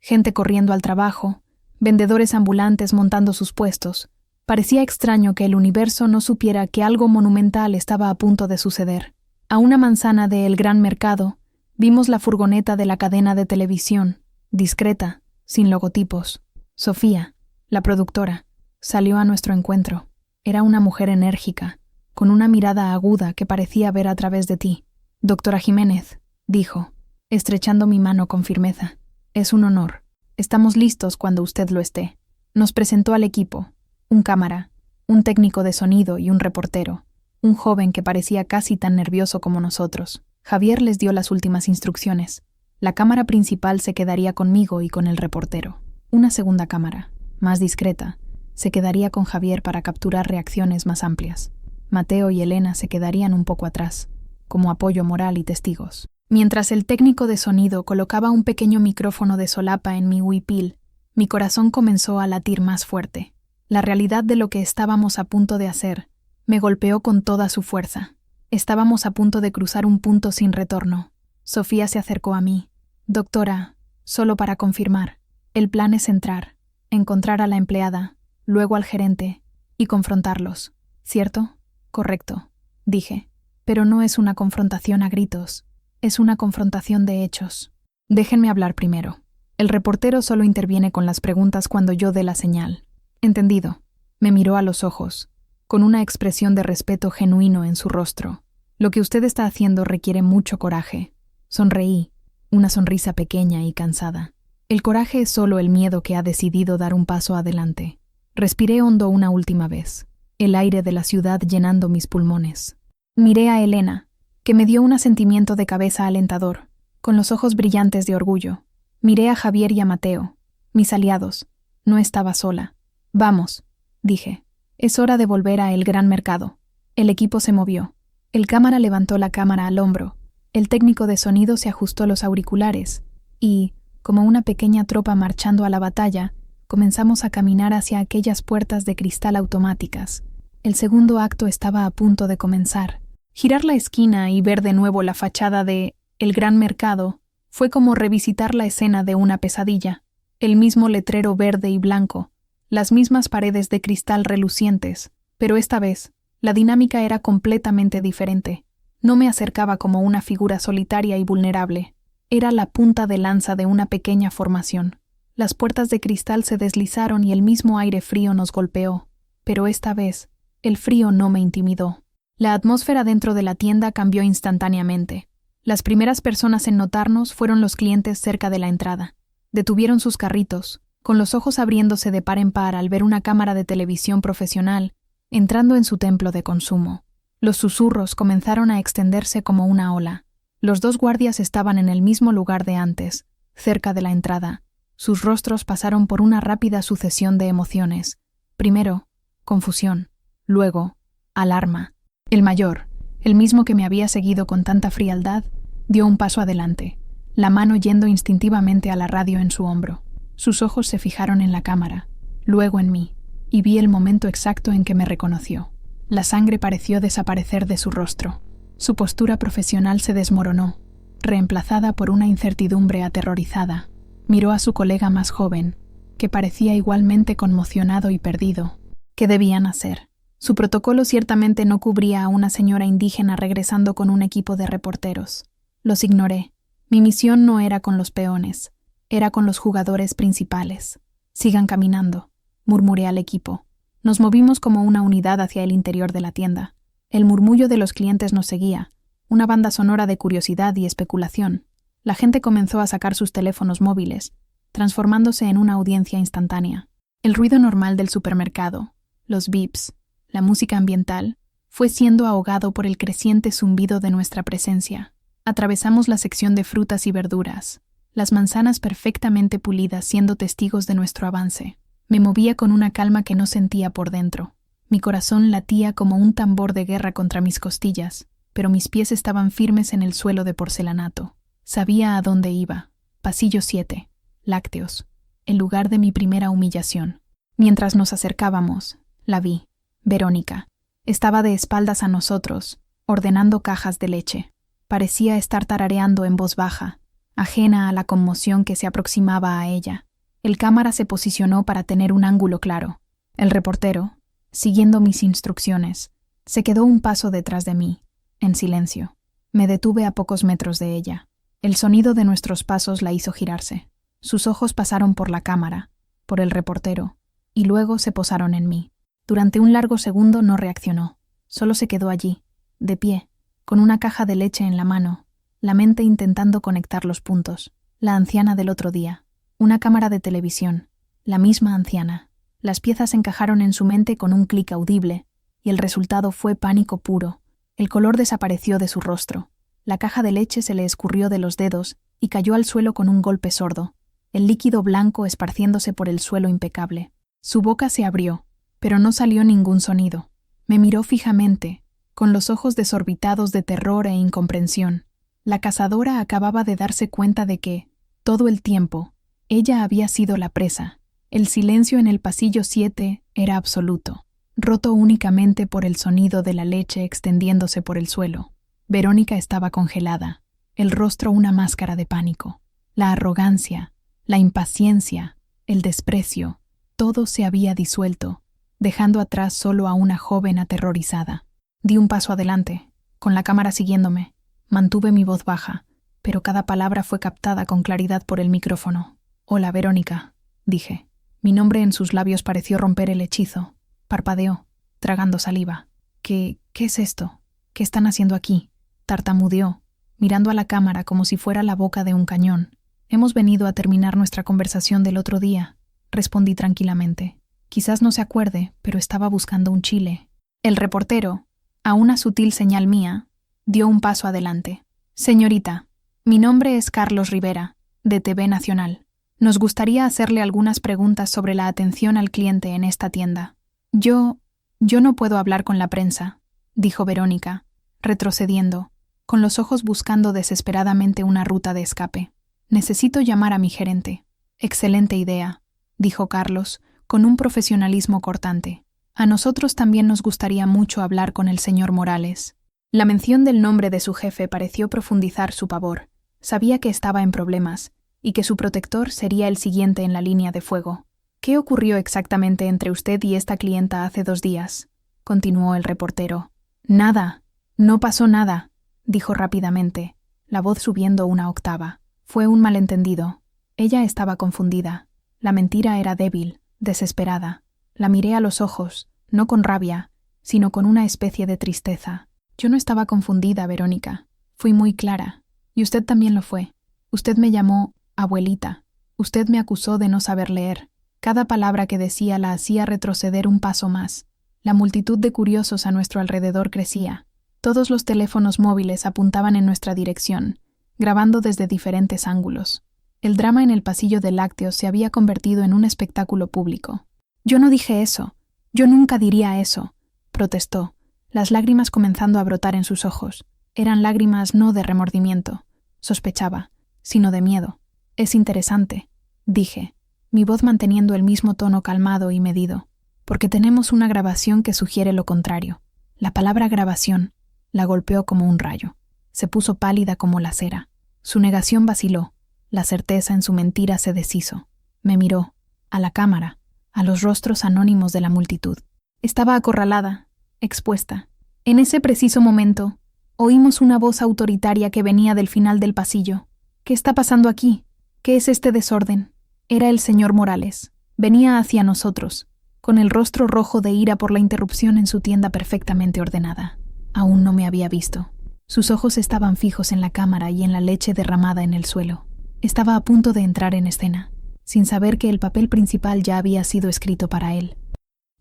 Gente corriendo al trabajo, vendedores ambulantes montando sus puestos. Parecía extraño que el universo no supiera que algo monumental estaba a punto de suceder. A una manzana de El Gran Mercado, vimos la furgoneta de la cadena de televisión, discreta, sin logotipos. Sofía, la productora, salió a nuestro encuentro. Era una mujer enérgica, con una mirada aguda que parecía ver a través de ti. Doctora Jiménez, dijo, estrechando mi mano con firmeza. Es un honor. Estamos listos cuando usted lo esté. Nos presentó al equipo. Un cámara, un técnico de sonido y un reportero. Un joven que parecía casi tan nervioso como nosotros. Javier les dio las últimas instrucciones. La cámara principal se quedaría conmigo y con el reportero. Una segunda cámara, más discreta, se quedaría con Javier para capturar reacciones más amplias. Mateo y Elena se quedarían un poco atrás, como apoyo moral y testigos. Mientras el técnico de sonido colocaba un pequeño micrófono de solapa en mi huipil, mi corazón comenzó a latir más fuerte. La realidad de lo que estábamos a punto de hacer me golpeó con toda su fuerza. Estábamos a punto de cruzar un punto sin retorno. Sofía se acercó a mí. Doctora, solo para confirmar, el plan es entrar, encontrar a la empleada, luego al gerente, y confrontarlos, ¿cierto? Correcto, dije. Pero no es una confrontación a gritos, es una confrontación de hechos. Déjenme hablar primero. El reportero solo interviene con las preguntas cuando yo dé la señal. Entendido. Me miró a los ojos, con una expresión de respeto genuino en su rostro. Lo que usted está haciendo requiere mucho coraje. Sonreí, una sonrisa pequeña y cansada. El coraje es solo el miedo que ha decidido dar un paso adelante. Respiré hondo una última vez, el aire de la ciudad llenando mis pulmones. Miré a Elena, que me dio un asentimiento de cabeza alentador, con los ojos brillantes de orgullo. Miré a Javier y a Mateo, mis aliados. No estaba sola. Vamos, dije. Es hora de volver a El Gran Mercado. El equipo se movió. El cámara levantó la cámara al hombro. El técnico de sonido se ajustó los auriculares y, como una pequeña tropa marchando a la batalla, comenzamos a caminar hacia aquellas puertas de cristal automáticas. El segundo acto estaba a punto de comenzar. Girar la esquina y ver de nuevo la fachada de El Gran Mercado fue como revisitar la escena de una pesadilla. El mismo letrero verde y blanco, las mismas paredes de cristal relucientes, pero esta vez la dinámica era completamente diferente. No me acercaba como una figura solitaria y vulnerable. Era la punta de lanza de una pequeña formación. Las puertas de cristal se deslizaron y el mismo aire frío nos golpeó. Pero esta vez, el frío no me intimidó. La atmósfera dentro de la tienda cambió instantáneamente. Las primeras personas en notarnos fueron los clientes cerca de la entrada. Detuvieron sus carritos, con los ojos abriéndose de par en par al ver una cámara de televisión profesional entrando en su templo de consumo. Los susurros comenzaron a extenderse como una ola. Los dos guardias estaban en el mismo lugar de antes, cerca de la entrada. Sus rostros pasaron por una rápida sucesión de emociones. Primero, confusión. Luego, alarma. El mayor, el mismo que me había seguido con tanta frialdad, dio un paso adelante, la mano yendo instintivamente a la radio en su hombro. Sus ojos se fijaron en la cámara, luego en mí, y vi el momento exacto en que me reconoció. La sangre pareció desaparecer de su rostro. Su postura profesional se desmoronó, reemplazada por una incertidumbre aterrorizada. Miró a su colega más joven, que parecía igualmente conmocionado y perdido. ¿Qué debían hacer? Su protocolo ciertamente no cubría a una señora indígena regresando con un equipo de reporteros. Los ignoré. Mi misión no era con los peones, era con los jugadores principales. Sigan caminando, murmuré al equipo. Nos movimos como una unidad hacia el interior de la tienda. El murmullo de los clientes nos seguía, una banda sonora de curiosidad y especulación. La gente comenzó a sacar sus teléfonos móviles, transformándose en una audiencia instantánea. El ruido normal del supermercado, los bips, la música ambiental, fue siendo ahogado por el creciente zumbido de nuestra presencia. Atravesamos la sección de frutas y verduras, las manzanas perfectamente pulidas siendo testigos de nuestro avance. Me movía con una calma que no sentía por dentro. Mi corazón latía como un tambor de guerra contra mis costillas, pero mis pies estaban firmes en el suelo de porcelanato. Sabía a dónde iba. Pasillo 7. Lácteos. El lugar de mi primera humillación. Mientras nos acercábamos, la vi. Verónica. Estaba de espaldas a nosotros, ordenando cajas de leche. Parecía estar tarareando en voz baja, ajena a la conmoción que se aproximaba a ella. El cámara se posicionó para tener un ángulo claro. El reportero, siguiendo mis instrucciones, se quedó un paso detrás de mí, en silencio. Me detuve a pocos metros de ella. El sonido de nuestros pasos la hizo girarse. Sus ojos pasaron por la cámara, por el reportero, y luego se posaron en mí. Durante un largo segundo no reaccionó. Solo se quedó allí, de pie, con una caja de leche en la mano, la mente intentando conectar los puntos. La anciana del otro día. Una cámara de televisión. La misma anciana. Las piezas encajaron en su mente con un clic audible, y el resultado fue pánico puro. El color desapareció de su rostro. La caja de leche se le escurrió de los dedos y cayó al suelo con un golpe sordo, el líquido blanco esparciéndose por el suelo impecable. Su boca se abrió, pero no salió ningún sonido. Me miró fijamente, con los ojos desorbitados de terror e incomprensión. La cazadora acababa de darse cuenta de que, todo el tiempo, ella había sido la presa. El silencio en el pasillo 7 era absoluto, roto únicamente por el sonido de la leche extendiéndose por el suelo. Verónica estaba congelada, el rostro una máscara de pánico. La arrogancia, la impaciencia, el desprecio, todo se había disuelto, dejando atrás solo a una joven aterrorizada. Di un paso adelante, con la cámara siguiéndome. Mantuve mi voz baja, pero cada palabra fue captada con claridad por el micrófono. «Hola, Verónica», dije. Mi nombre en sus labios pareció romper el hechizo. Parpadeó, tragando saliva. ¿Qué es esto? ¿Qué están haciendo aquí?», tartamudeó, mirando a la cámara como si fuera la boca de un cañón. «Hemos venido a terminar nuestra conversación del otro día», respondí tranquilamente. Quizás no se acuerde, pero estaba buscando un chile. El reportero, a una sutil señal mía, dio un paso adelante. «Señorita, mi nombre es Carlos Rivera, de TV Nacional. Nos gustaría hacerle algunas preguntas sobre la atención al cliente en esta tienda». Yo no puedo hablar con la prensa», dijo Verónica, retrocediendo, con los ojos buscando desesperadamente una ruta de escape. «Necesito llamar a mi gerente». «Excelente idea», dijo Carlos, con un profesionalismo cortante. «A nosotros también nos gustaría mucho hablar con el señor Morales». La mención del nombre de su jefe pareció profundizar su pavor. Sabía que estaba en problemas, y que su protector sería el siguiente en la línea de fuego. «¿Qué ocurrió exactamente entre usted y esta clienta hace 2 días?» continuó el reportero. «Nada, no pasó nada», dijo rápidamente, la voz subiendo una octava. «Fue un malentendido». Ella estaba confundida. La mentira era débil, desesperada. La miré a los ojos, no con rabia, sino con una especie de tristeza. «Yo no estaba confundida, Verónica. Fui muy clara. Y usted también lo fue. Usted me llamó abuelita. Usted me acusó de no saber leer. Cada palabra que decía la hacía retroceder un paso más. La multitud de curiosos a nuestro alrededor crecía. Todos los teléfonos móviles apuntaban en nuestra dirección, grabando desde diferentes ángulos. El drama en el pasillo de lácteos se había convertido en un espectáculo público. «Yo no dije eso. Yo nunca diría eso», protestó, las lágrimas comenzando a brotar en sus ojos. Eran lágrimas no de remordimiento, sospechaba, sino de miedo. «Es interesante», dije, mi voz manteniendo el mismo tono calmado y medido, «porque tenemos una grabación que sugiere lo contrario». La palabra grabación la golpeó como un rayo. Se puso pálida como la cera. Su negación vaciló. La certeza en su mentira se deshizo. Me miró, a la cámara, a los rostros anónimos de la multitud. Estaba acorralada, expuesta. En ese preciso momento, oímos una voz autoritaria que venía del final del pasillo. «¿Qué está pasando aquí? ¿Qué es este desorden?». Era el señor Morales. Venía hacia nosotros, con el rostro rojo de ira por la interrupción en su tienda perfectamente ordenada. Aún no me había visto. Sus ojos estaban fijos en la cámara y en la leche derramada en el suelo. Estaba a punto de entrar en escena, sin saber que el papel principal ya había sido escrito para él.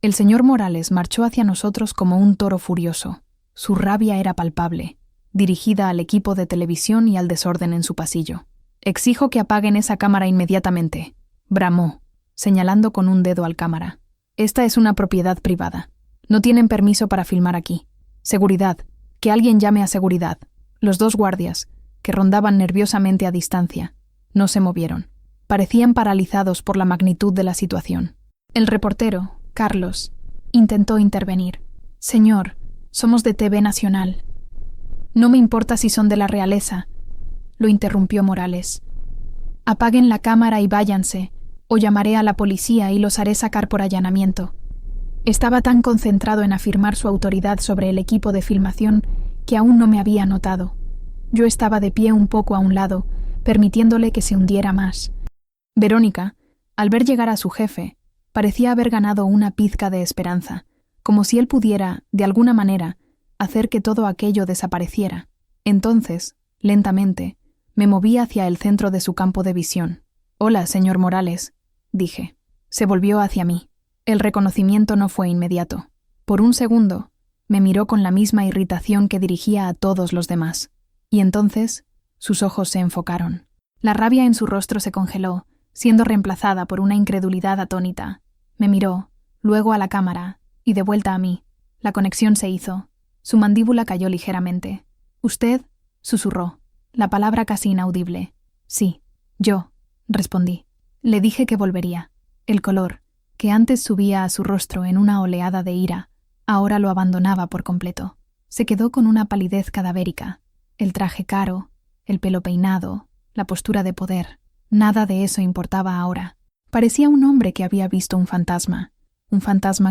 El señor Morales marchó hacia nosotros como un toro furioso. Su rabia era palpable, dirigida al equipo de televisión y al desorden en su pasillo. «Exijo que apaguen esa cámara inmediatamente», bramó, señalando con un dedo al cámara. «Esta es una propiedad privada. No tienen permiso para filmar aquí. Seguridad. Que alguien llame a seguridad». Los dos guardias, que rondaban nerviosamente a distancia, no se movieron. Parecían paralizados por la magnitud de la situación. El reportero, Carlos, intentó intervenir. «Señor, somos de TV Nacional». «No me importa si son de la realeza», lo interrumpió Morales. «Apaguen la cámara y váyanse, o llamaré a la policía y los haré sacar por allanamiento». Estaba tan concentrado en afirmar su autoridad sobre el equipo de filmación que aún no me había notado. Yo estaba de pie un poco a un lado, permitiéndole que se hundiera más. Verónica, al ver llegar a su jefe, parecía haber ganado una pizca de esperanza, como si él pudiera, de alguna manera, hacer que todo aquello desapareciera. Entonces, lentamente, me moví hacia el centro de su campo de visión. «Hola, señor Morales», dije. Se volvió hacia mí. El reconocimiento no fue inmediato. Por un segundo, me miró con la misma irritación que dirigía a todos los demás. Y entonces, sus ojos se enfocaron. La rabia en su rostro se congeló, siendo reemplazada por una incredulidad atónita. Me miró, luego a la cámara, y de vuelta a mí. La conexión se hizo. Su mandíbula cayó ligeramente. «¿Usted?», susurró, la palabra casi inaudible. «Sí, yo», respondí. Le dije que volvería. El color, que antes subía a su rostro en una oleada de ira, ahora lo abandonaba por completo. Se quedó con una palidez cadavérica. El traje caro, el pelo peinado, la postura de poder. Nada de eso importaba ahora. Parecía un hombre que había visto un fantasma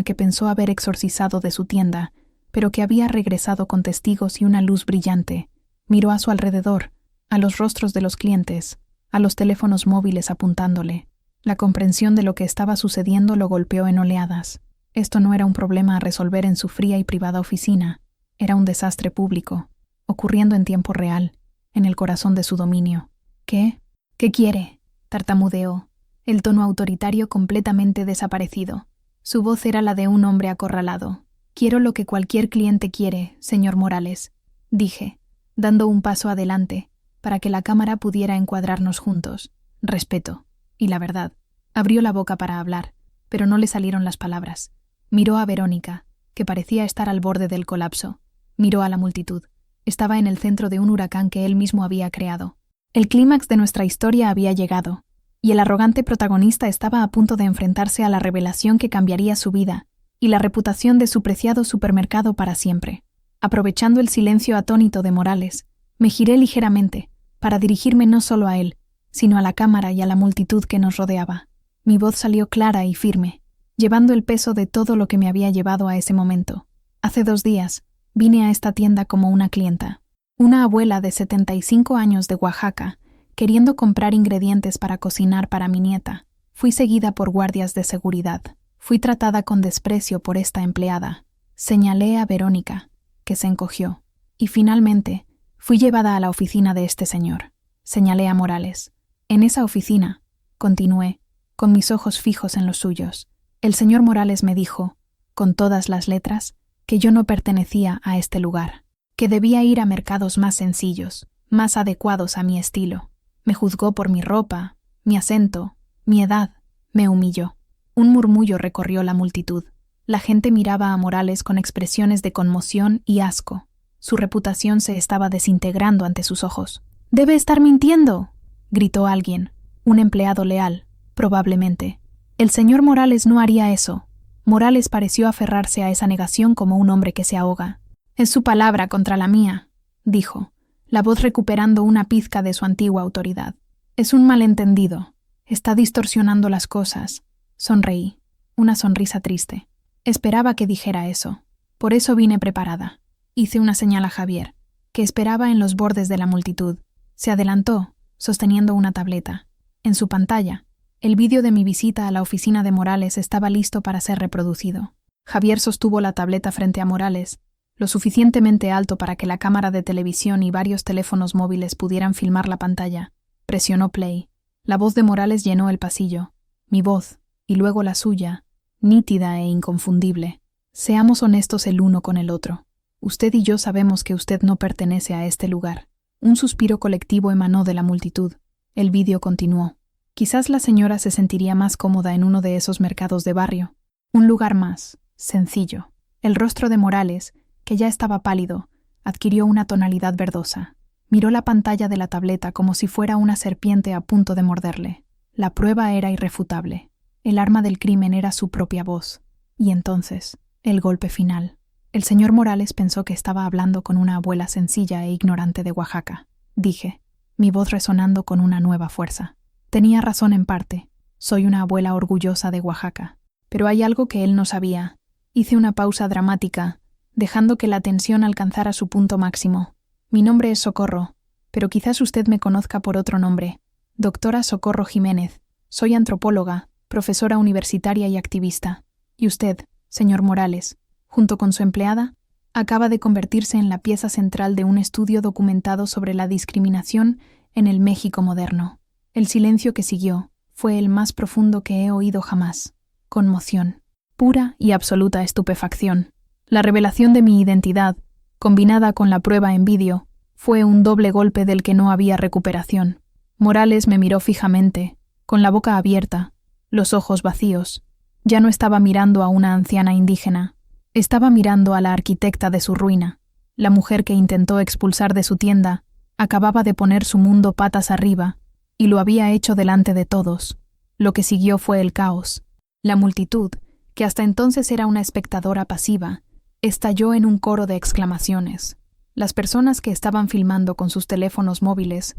que pensó haber exorcizado de su tienda, pero que había regresado con testigos y una luz brillante. Miró a su alrededor, a los rostros de los clientes, a los teléfonos móviles apuntándole. La comprensión de lo que estaba sucediendo lo golpeó en oleadas. Esto no era un problema a resolver en su fría y privada oficina. Era un desastre público, ocurriendo en tiempo real, en el corazón de su dominio. «¿Qué? ¿Qué quiere?», tartamudeó, el tono autoritario completamente desaparecido. Su voz era la de un hombre acorralado. «Quiero lo que cualquier cliente quiere, señor Morales», dije, dando un paso adelante, para que la cámara pudiera encuadrarnos juntos. «Respeto». Y la verdad. Abrió la boca para hablar, pero no le salieron las palabras. Miró a Verónica, que parecía estar al borde del colapso. Miró a la multitud. Estaba en el centro de un huracán que él mismo había creado. El clímax de nuestra historia había llegado, y el arrogante protagonista estaba a punto de enfrentarse a la revelación que cambiaría su vida y la reputación de su preciado supermercado para siempre. Aprovechando el silencio atónito de Morales, me giré ligeramente para dirigirme no solo a él, sino a la cámara y a la multitud que nos rodeaba. Mi voz salió clara y firme, llevando el peso de todo lo que me había llevado a ese momento. Hace 2 días, vine a esta tienda como una clienta. Una abuela de 75 años de Oaxaca, queriendo comprar ingredientes para cocinar para mi nieta. Fui seguida por guardias de seguridad. Fui tratada con desprecio por esta empleada. Señalé a Verónica, que se encogió. Y finalmente, fui llevada a la oficina de este señor. Señalé a Morales. En esa oficina, continué, con mis ojos fijos en los suyos, el señor Morales me dijo, con todas las letras, que yo no pertenecía a este lugar, que debía ir a mercados más sencillos, más adecuados a mi estilo. Me juzgó por mi ropa, mi acento, mi edad, me humilló. Un murmullo recorrió la multitud. La gente miraba a Morales con expresiones de conmoción y asco. Su reputación se estaba desintegrando ante sus ojos. «¡Debe estar mintiendo!», gritó alguien, un empleado leal, probablemente. El señor Morales no haría eso. Morales pareció aferrarse a esa negación como un hombre que se ahoga. «Es su palabra contra la mía», dijo, la voz recuperando una pizca de su antigua autoridad. «Es un malentendido. Está distorsionando las cosas». Sonreí, una sonrisa triste. Esperaba que dijera eso. Por eso vine preparada. Hice una señal a Javier, que esperaba en los bordes de la multitud. Se adelantó, sosteniendo una tableta. En su pantalla, el vídeo de mi visita a la oficina de Morales estaba listo para ser reproducido. Javier sostuvo la tableta frente a Morales, lo suficientemente alto para que la cámara de televisión y varios teléfonos móviles pudieran filmar la pantalla. Presionó play. La voz de Morales llenó el pasillo. Mi voz, y luego la suya, nítida e inconfundible. Seamos honestos el uno con el otro. Usted y yo sabemos que usted no pertenece a este lugar. Un suspiro colectivo emanó de la multitud. El vídeo continuó. Quizás la señora se sentiría más cómoda en uno de esos mercados de barrio. Un lugar más, sencillo. El rostro de Morales, que ya estaba pálido, adquirió una tonalidad verdosa. Miró la pantalla de la tableta como si fuera una serpiente a punto de morderle. La prueba era irrefutable. El arma del crimen era su propia voz. Y entonces, el golpe final. El señor Morales pensó que estaba hablando con una abuela sencilla e ignorante de Oaxaca. Dije, mi voz resonando con una nueva fuerza. Tenía razón en parte. Soy una abuela orgullosa de Oaxaca. Pero hay algo que él no sabía. Hice una pausa dramática, dejando que la tensión alcanzara su punto máximo. Mi nombre es Socorro, pero quizás usted me conozca por otro nombre. Doctora Socorro Jiménez. Soy antropóloga, profesora universitaria y activista. Y usted, señor Morales, junto con su empleada, acaba de convertirse en la pieza central de un estudio documentado sobre la discriminación en el México moderno. El silencio que siguió fue el más profundo que he oído jamás. Conmoción. Pura y absoluta estupefacción. La revelación de mi identidad, combinada con la prueba en vídeo, fue un doble golpe del que no había recuperación. Morales me miró fijamente, con la boca abierta, los ojos vacíos. Ya no estaba mirando a una anciana indígena. Estaba mirando a la arquitecta de su ruina. La mujer que intentó expulsar de su tienda acababa de poner su mundo patas arriba, y lo había hecho delante de todos. Lo que siguió fue el caos. La multitud, que hasta entonces era una espectadora pasiva, estalló en un coro de exclamaciones. Las personas que estaban filmando con sus teléfonos móviles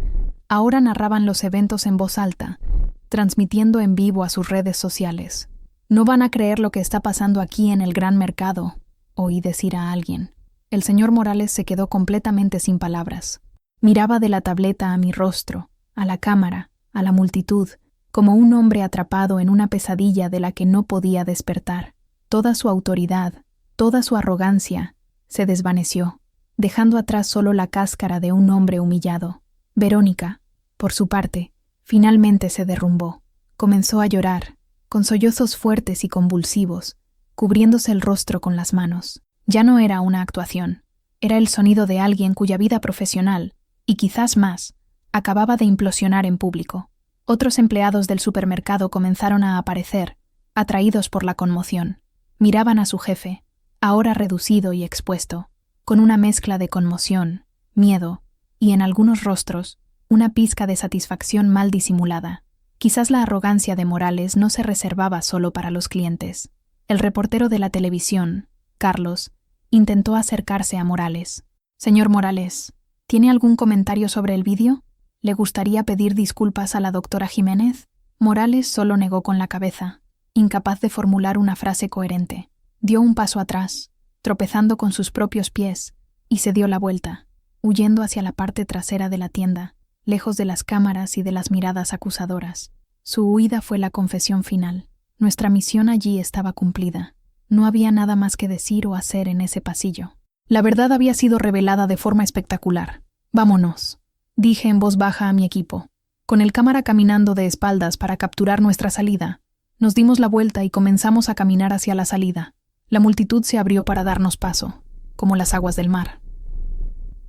ahora narraban los eventos en voz alta, transmitiendo en vivo a sus redes sociales. No van a creer lo que está pasando aquí en el gran mercado, oí decir a alguien. El señor Morales se quedó completamente sin palabras. Miraba de la tableta a mi rostro, a la cámara, a la multitud, como un hombre atrapado en una pesadilla de la que no podía despertar. Toda su autoridad, toda su arrogancia, se desvaneció, dejando atrás solo la cáscara de un hombre humillado. Verónica, por su parte, finalmente se derrumbó. Comenzó a llorar, con sollozos fuertes y convulsivos, cubriéndose el rostro con las manos. Ya no era una actuación, era el sonido de alguien cuya vida profesional, y quizás más, acababa de implosionar en público. Otros empleados del supermercado comenzaron a aparecer, atraídos por la conmoción. Miraban a su jefe, ahora reducido y expuesto, con una mezcla de conmoción, miedo, y en algunos rostros, una pizca de satisfacción mal disimulada. Quizás la arrogancia de Morales no se reservaba solo para los clientes. El reportero de la televisión, Carlos, intentó acercarse a Morales. Señor Morales, ¿tiene algún comentario sobre el vídeo? ¿Le gustaría pedir disculpas a la doctora Jiménez? Morales solo negó con la cabeza, incapaz de formular una frase coherente. Dio un paso atrás, tropezando con sus propios pies, y se dio la vuelta, huyendo hacia la parte trasera de la tienda, lejos de las cámaras y de las miradas acusadoras. Su huida fue la confesión final. Nuestra misión allí estaba cumplida. No había nada más que decir o hacer en ese pasillo. La verdad había sido revelada de forma espectacular. Vámonos, dije en voz baja a mi equipo. Con el cámara caminando de espaldas para capturar nuestra salida, nos dimos la vuelta y comenzamos a caminar hacia la salida. La multitud se abrió para darnos paso, como las aguas del mar.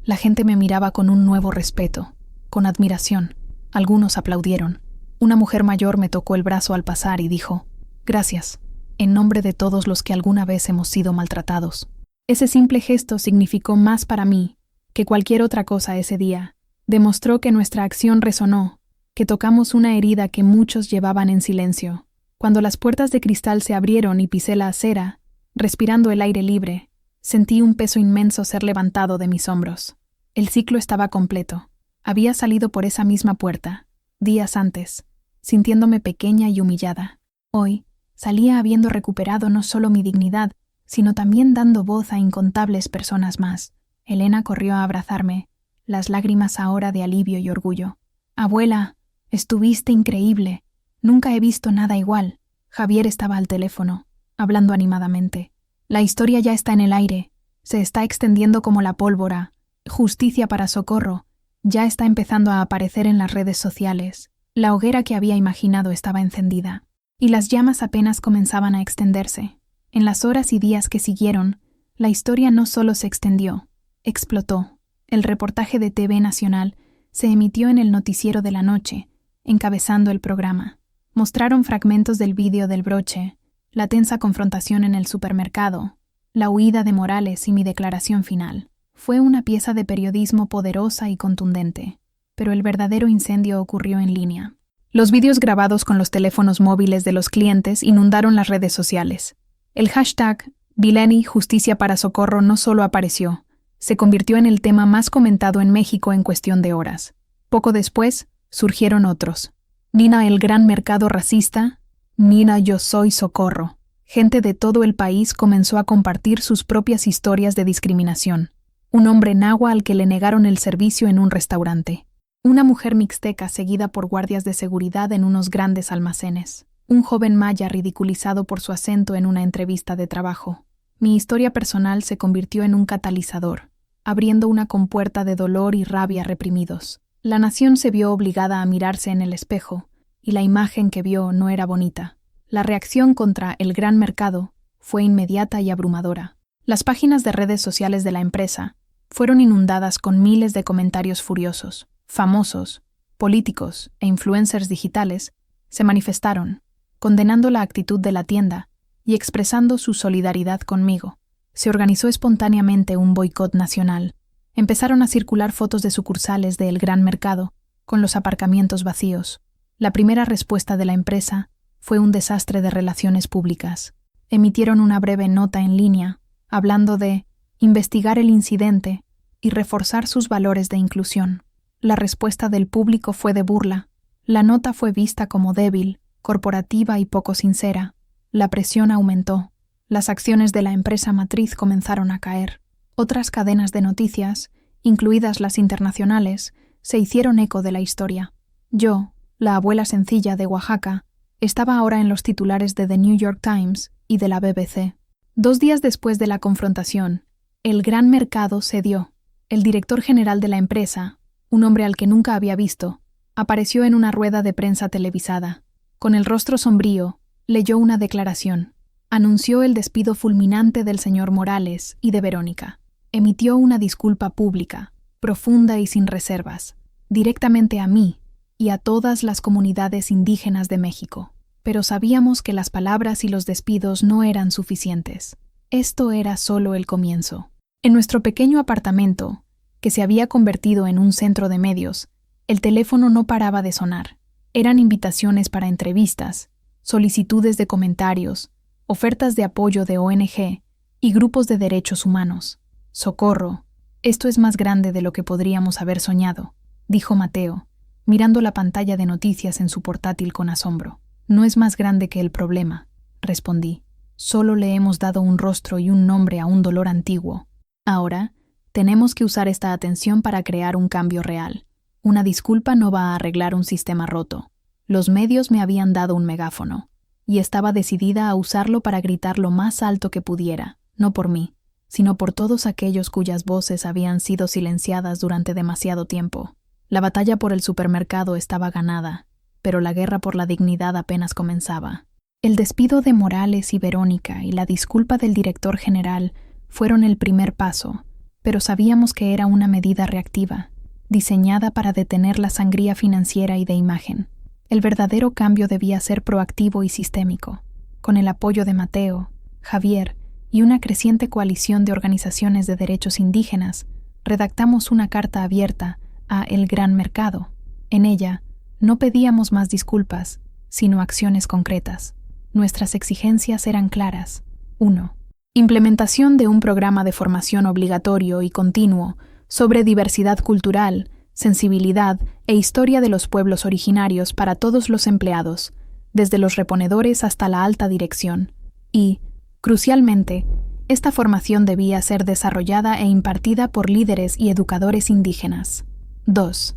La gente me miraba con un nuevo respeto, con admiración. Algunos aplaudieron. Una mujer mayor me tocó el brazo al pasar y dijo: «Gracias, en nombre de todos los que alguna vez hemos sido maltratados». Ese simple gesto significó más para mí que cualquier otra cosa ese día. Demostró que nuestra acción resonó, que tocamos una herida que muchos llevaban en silencio. Cuando las puertas de cristal se abrieron y pisé la acera, respirando el aire libre, sentí un peso inmenso ser levantado de mis hombros. El ciclo estaba completo. Había salido por esa misma puerta, días antes, sintiéndome pequeña y humillada. Hoy, salía habiendo recuperado no solo mi dignidad, sino también dando voz a incontables personas más. Elena corrió a abrazarme, las lágrimas ahora de alivio y orgullo. «Abuela, estuviste increíble. Nunca he visto nada igual». Javier estaba al teléfono, hablando animadamente. «La historia ya está en el aire. Se está extendiendo como la pólvora. Justicia para Socorro ya está empezando a aparecer en las redes sociales. La hoguera que había imaginado estaba encendida, y las llamas apenas comenzaban a extenderse. En las horas y días que siguieron, la historia no solo se extendió, explotó. El reportaje de TV Nacional se emitió en el noticiero de la noche, encabezando el programa. Mostraron fragmentos del vídeo del broche, la tensa confrontación en el supermercado, la huida de Morales y mi declaración final. Fue una pieza de periodismo poderosa y contundente, pero el verdadero incendio ocurrió en línea. Los vídeos grabados con los teléfonos móviles de los clientes inundaron las redes sociales. El hashtag Vileni Justicia para Socorro no solo apareció, se convirtió en el tema más comentado en México en cuestión de horas. Poco después, surgieron otros. Nina el gran mercado racista, Nina yo soy Socorro. Gente de todo el país comenzó a compartir sus propias historias de discriminación. Un hombre nahua al que le negaron el servicio en un restaurante. Una mujer mixteca seguida por guardias de seguridad en unos grandes almacenes. Un joven maya ridiculizado por su acento en una entrevista de trabajo. Mi historia personal se convirtió en un catalizador, abriendo una compuerta de dolor y rabia reprimidos. La nación se vio obligada a mirarse en el espejo, y la imagen que vio no era bonita. La reacción contra el gran mercado fue inmediata y abrumadora. Las páginas de redes sociales de la empresa fueron inundadas con miles de comentarios furiosos. Famosos, políticos e influencers digitales se manifestaron, condenando la actitud de la tienda y expresando su solidaridad conmigo. Se organizó espontáneamente un boicot nacional. Empezaron a circular fotos de sucursales de El Gran Mercado, con los aparcamientos vacíos. La primera respuesta de la empresa fue un desastre de relaciones públicas. Emitieron una breve nota en línea, hablando de investigar el incidente y reforzar sus valores de inclusión. La respuesta del público fue de burla. La nota fue vista como débil, corporativa y poco sincera. La presión aumentó. Las acciones de la empresa matriz comenzaron a caer. Otras cadenas de noticias, incluidas las internacionales, se hicieron eco de la historia. Yo, la abuela sencilla de Oaxaca, estaba ahora en los titulares de The New York Times y de la BBC. 2 días después de la confrontación, el gran mercado cedió. El director general de la empresa, un hombre al que nunca había visto, apareció en una rueda de prensa televisada. Con el rostro sombrío, leyó una declaración. Anunció el despido fulminante del señor Morales y de Verónica. Emitió una disculpa pública, profunda y sin reservas, directamente a mí y a todas las comunidades indígenas de México. Pero sabíamos que las palabras y los despidos no eran suficientes. Esto era solo el comienzo. En nuestro pequeño apartamento, que se había convertido en un centro de medios, el teléfono no paraba de sonar. Eran invitaciones para entrevistas, solicitudes de comentarios, ofertas de apoyo de ONG y grupos de derechos humanos. Socorro, esto es más grande de lo que podríamos haber soñado, dijo Mateo, mirando la pantalla de noticias en su portátil con asombro. No es más grande que el problema, respondí. Solo le hemos dado un rostro y un nombre a un dolor antiguo. Ahora, tenemos que usar esta atención para crear un cambio real. Una disculpa no va a arreglar un sistema roto. Los medios me habían dado un megáfono, y estaba decidida a usarlo para gritar lo más alto que pudiera, no por mí, sino por todos aquellos cuyas voces habían sido silenciadas durante demasiado tiempo. La batalla por el supermercado estaba ganada, pero la guerra por la dignidad apenas comenzaba. El despido de Morales y Verónica y la disculpa del director general fueron el primer paso, pero sabíamos que era una medida reactiva, diseñada para detener la sangría financiera y de imagen. El verdadero cambio debía ser proactivo y sistémico. Con el apoyo de Mateo, Javier y una creciente coalición de organizaciones de derechos indígenas, redactamos una carta abierta a El Gran Mercado. En ella, no pedíamos más disculpas, sino acciones concretas. Nuestras exigencias eran claras. 1. Implementación de un programa de formación obligatorio y continuo sobre diversidad cultural, sensibilidad e historia de los pueblos originarios para todos los empleados, desde los reponedores hasta la alta dirección. Y, crucialmente, esta formación debía ser desarrollada e impartida por líderes y educadores indígenas. 2.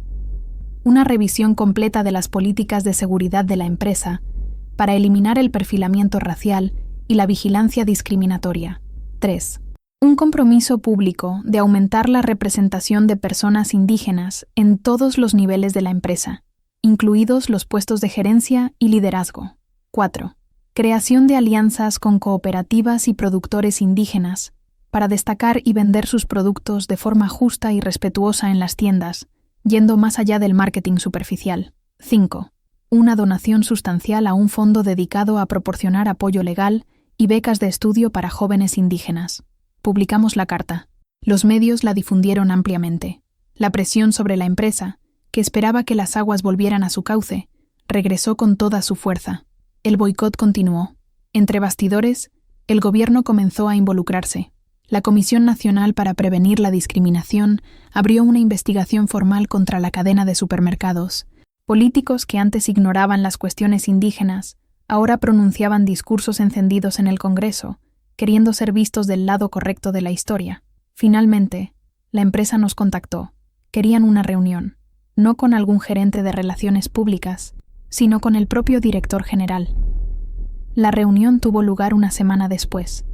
Una revisión completa de las políticas de seguridad de la empresa para eliminar el perfilamiento racial y la vigilancia discriminatoria. 3. Un compromiso público de aumentar la representación de personas indígenas en todos los niveles de la empresa, incluidos los puestos de gerencia y liderazgo. 4. Creación de alianzas con cooperativas y productores indígenas para destacar y vender sus productos de forma justa y respetuosa en las tiendas, yendo más allá del marketing superficial. 5. Una donación sustancial a un fondo dedicado a proporcionar apoyo legal y becas de estudio para jóvenes indígenas. Publicamos la carta. Los medios la difundieron ampliamente. La presión sobre la empresa, que esperaba que las aguas volvieran a su cauce, regresó con toda su fuerza. El boicot continuó. Entre bastidores, el gobierno comenzó a involucrarse. La Comisión Nacional para Prevenir la Discriminación abrió una investigación formal contra la cadena de supermercados. Políticos que antes ignoraban las cuestiones indígenas, ahora pronunciaban discursos encendidos en el Congreso, queriendo ser vistos del lado correcto de la historia. Finalmente, la empresa nos contactó. Querían una reunión, no con algún gerente de relaciones públicas, sino con el propio director general. La reunión tuvo lugar una semana después,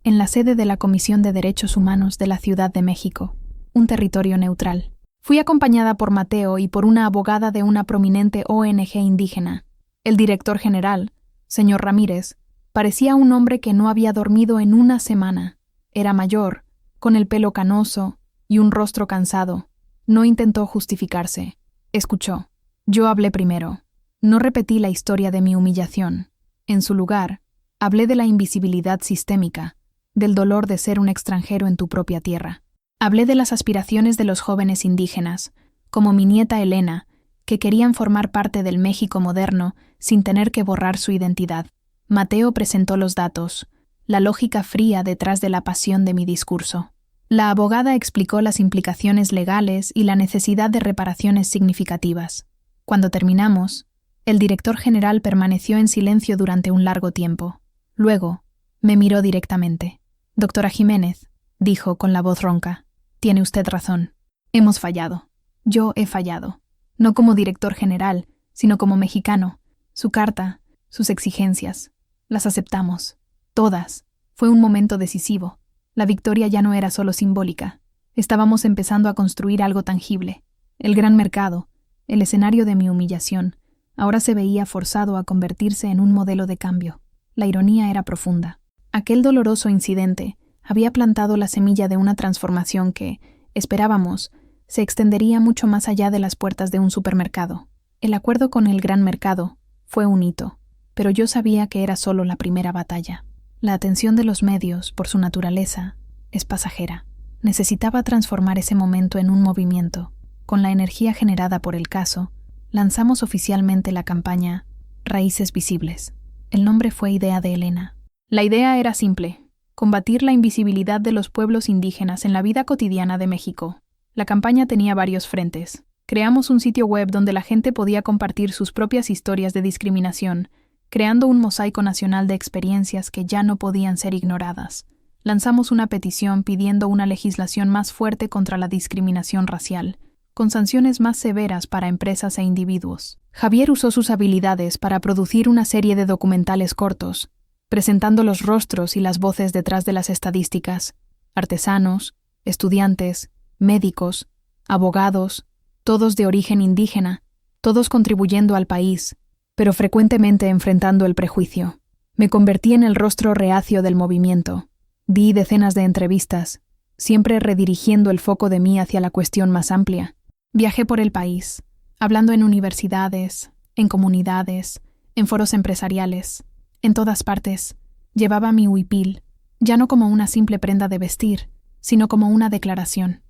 en la sede de la Comisión de Derechos Humanos de la Ciudad de México, un territorio neutral. Fui acompañada por Mateo y por una abogada de una prominente ONG indígena. El director general, señor Ramírez, parecía un hombre que no había dormido en una semana. Era mayor, con el pelo canoso y un rostro cansado. No intentó justificarse. Escuchó. Yo hablé primero. No repetí la historia de mi humillación. En su lugar, hablé de la invisibilidad sistémica, del dolor de ser un extranjero en tu propia tierra. Hablé de las aspiraciones de los jóvenes indígenas, como mi nieta Elena, que querían formar parte del México moderno sin tener que borrar su identidad. Mateo presentó los datos, la lógica fría detrás de la pasión de mi discurso. La abogada explicó las implicaciones legales y la necesidad de reparaciones significativas. Cuando terminamos, el director general permaneció en silencio durante un largo tiempo. Luego, me miró directamente. «Doctora Jiménez», dijo con la voz ronca, «tiene usted razón. Hemos fallado. Yo he fallado. No como director general, sino como mexicano. Su carta, sus exigencias. Las aceptamos. Todas. Fue un momento decisivo. La victoria ya no era solo simbólica. Estábamos empezando a construir algo tangible. El gran mercado, el escenario de mi humillación, ahora se veía forzado a convertirse en un modelo de cambio. La ironía era profunda. Aquel doloroso incidente había plantado la semilla de una transformación que, esperábamos, se extendería mucho más allá de las puertas de un supermercado. El acuerdo con el gran mercado fue un hito, pero yo sabía que era solo la primera batalla. La atención de los medios, por su naturaleza, es pasajera. Necesitaba transformar ese momento en un movimiento. Con la energía generada por el caso, lanzamos oficialmente la campaña Raíces Visibles. El nombre fue idea de Elena. La idea era simple: combatir la invisibilidad de los pueblos indígenas en la vida cotidiana de México. La campaña tenía varios frentes. Creamos un sitio web donde la gente podía compartir sus propias historias de discriminación, creando un mosaico nacional de experiencias que ya no podían ser ignoradas. Lanzamos una petición pidiendo una legislación más fuerte contra la discriminación racial, con sanciones más severas para empresas e individuos. Javier usó sus habilidades para producir una serie de documentales cortos, presentando los rostros y las voces detrás de las estadísticas: artesanos, estudiantes, médicos, abogados, todos de origen indígena, todos contribuyendo al país, pero frecuentemente enfrentando el prejuicio. Me convertí en el rostro reacio del movimiento. Di decenas de entrevistas, siempre redirigiendo el foco de mí hacia la cuestión más amplia. Viajé por el país, hablando en universidades, en comunidades, en foros empresariales. En todas partes, llevaba mi huipil, ya no como una simple prenda de vestir, sino como una declaración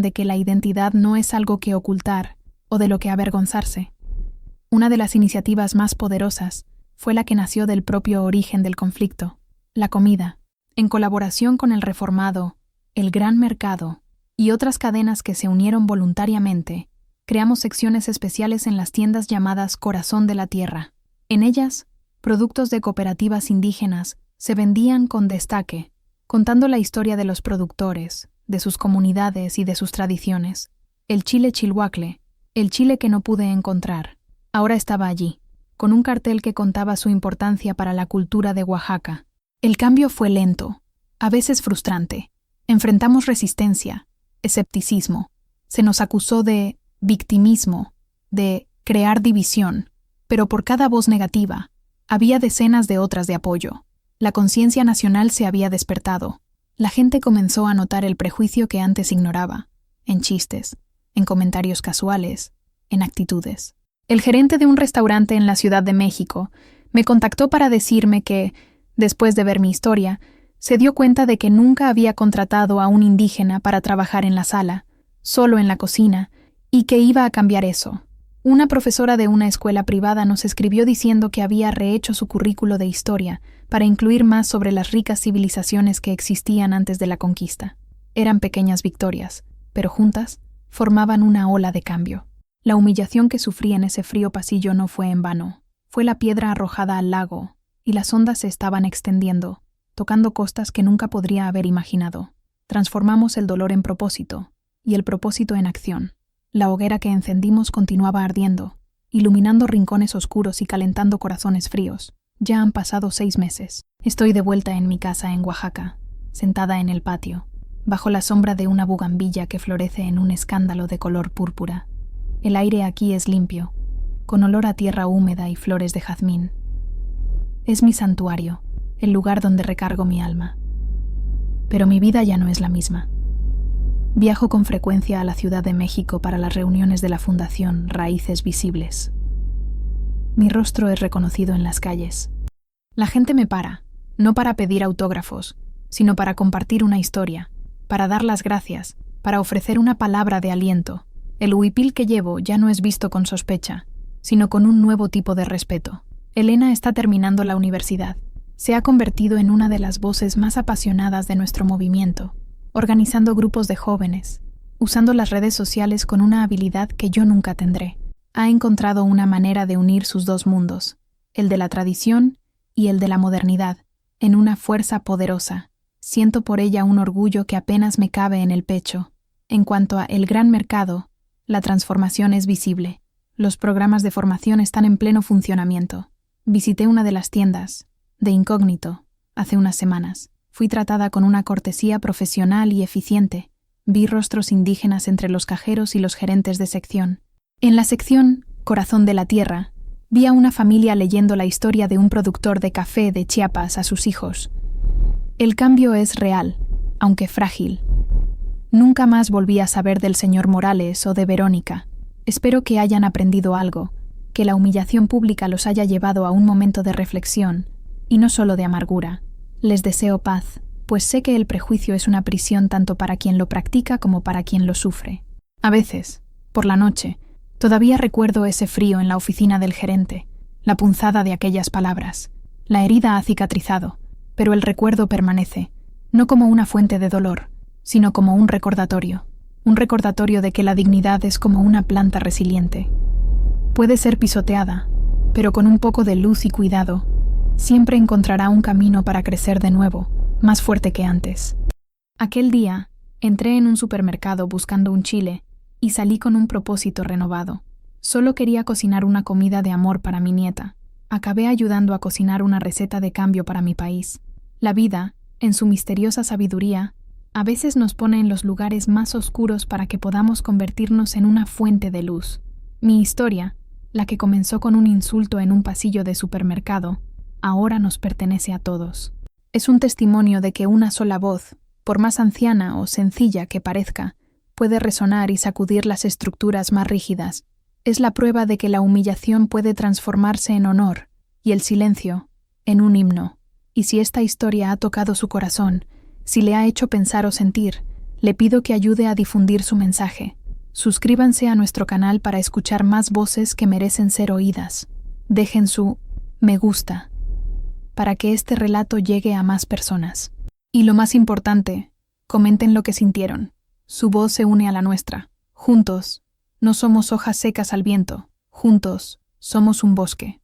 de que la identidad no es algo que ocultar o de lo que avergonzarse. Una de las iniciativas más poderosas fue la que nació del propio origen del conflicto, la comida. En colaboración con el Reformado, el Gran Mercado y otras cadenas que se unieron voluntariamente, creamos secciones especiales en las tiendas llamadas Corazón de la Tierra. En ellas, productos de cooperativas indígenas se vendían con destaque, contando la historia de los productores, de sus comunidades y de sus tradiciones. El chile chilhuacle, el chile que no pude encontrar, ahora estaba allí, con un cartel que contaba su importancia para la cultura de Oaxaca. El cambio fue lento. a veces frustrante. Enfrentamos resistencia, escepticismo. Se nos acusó de victimismo, de crear división, pero por cada voz negativa, había decenas de otras de apoyo. La conciencia nacional se había despertado. La gente comenzó a notar el prejuicio que antes ignoraba, en chistes, en comentarios casuales, en actitudes. El gerente de un restaurante en la Ciudad de México me contactó para decirme que, después de ver mi historia, se dio cuenta de que nunca había contratado a un indígena para trabajar en la sala, solo en la cocina, y que iba a cambiar eso. Una profesora de una escuela privada nos escribió diciendo que había rehecho su currículo de historia para incluir más sobre las ricas civilizaciones que existían antes de la conquista. Eran pequeñas victorias, pero juntas formaban una ola de cambio. La humillación que sufrí en ese frío pasillo no fue en vano. Fue la piedra arrojada al lago, y las ondas se estaban extendiendo, tocando costas que nunca podría haber imaginado. Transformamos el dolor en propósito, y el propósito en acción. La hoguera que encendimos continuaba ardiendo, iluminando rincones oscuros y calentando corazones fríos. Ya han pasado 6 meses. Estoy de vuelta en mi casa en Oaxaca, sentada en el patio, bajo la sombra de una bugambilla que florece en un escándalo de color púrpura. El aire aquí es limpio, con olor a tierra húmeda y flores de jazmín. Es mi santuario, el lugar donde recargo mi alma. Pero mi vida ya no es la misma. Viajo con frecuencia a la Ciudad de México para las reuniones de la Fundación Raíces Visibles. Mi rostro es reconocido en las calles. La gente me para, no para pedir autógrafos, sino para compartir una historia, para dar las gracias, para ofrecer una palabra de aliento. El huipil que llevo ya no es visto con sospecha, sino con un nuevo tipo de respeto. Elena está terminando la universidad. Se ha convertido en una de las voces más apasionadas de nuestro movimiento, organizando grupos de jóvenes, usando las redes sociales con una habilidad que yo nunca tendré. Ha encontrado una manera de unir sus dos mundos, el de la tradición y el de la modernidad, en una fuerza poderosa. Siento por ella un orgullo que apenas me cabe en el pecho. En cuanto a el gran mercado, la transformación es visible. Los programas de formación están en pleno funcionamiento. Visité una de las tiendas, de incógnito, hace unas semanas. Fui tratada con una cortesía profesional y eficiente. Vi rostros indígenas entre los cajeros y los gerentes de sección. En la sección Corazón de la Tierra, vi a una familia leyendo la historia de un productor de café de Chiapas a sus hijos. El cambio es real, aunque frágil. Nunca más volví a saber del señor Morales o de Verónica. Espero que hayan aprendido algo, que la humillación pública los haya llevado a un momento de reflexión, y no solo de amargura. Les deseo paz, pues sé que el prejuicio es una prisión tanto para quien lo practica como para quien lo sufre. A veces, por la noche, todavía recuerdo ese frío en la oficina del gerente, la punzada de aquellas palabras. La herida ha cicatrizado, pero el recuerdo permanece, no como una fuente de dolor, sino como un recordatorio de que la dignidad es como una planta resiliente. Puede ser pisoteada, pero con un poco de luz y cuidado, siempre encontrará un camino para crecer de nuevo, más fuerte que antes. Aquel día, entré en un supermercado buscando un chile y salí con un propósito renovado. Solo quería cocinar una comida de amor para mi nieta. Acabé ayudando a cocinar una receta de cambio para mi país. La vida, en su misteriosa sabiduría, a veces nos pone en los lugares más oscuros para que podamos convertirnos en una fuente de luz. Mi historia, la que comenzó con un insulto en un pasillo de supermercado, ahora nos pertenece a todos. Es un testimonio de que una sola voz, por más anciana o sencilla que parezca, puede resonar y sacudir las estructuras más rígidas. Es la prueba de que la humillación puede transformarse en honor y el silencio en un himno. Y si esta historia ha tocado su corazón, si le ha hecho pensar o sentir, le pido que ayude a difundir su mensaje. Suscríbanse a nuestro canal para escuchar más voces que merecen ser oídas. Dejen su me gusta para que este relato llegue a más personas. Y lo más importante, comenten lo que sintieron. Su voz se une a la nuestra. Juntos, no somos hojas secas al viento. Juntos, somos un bosque.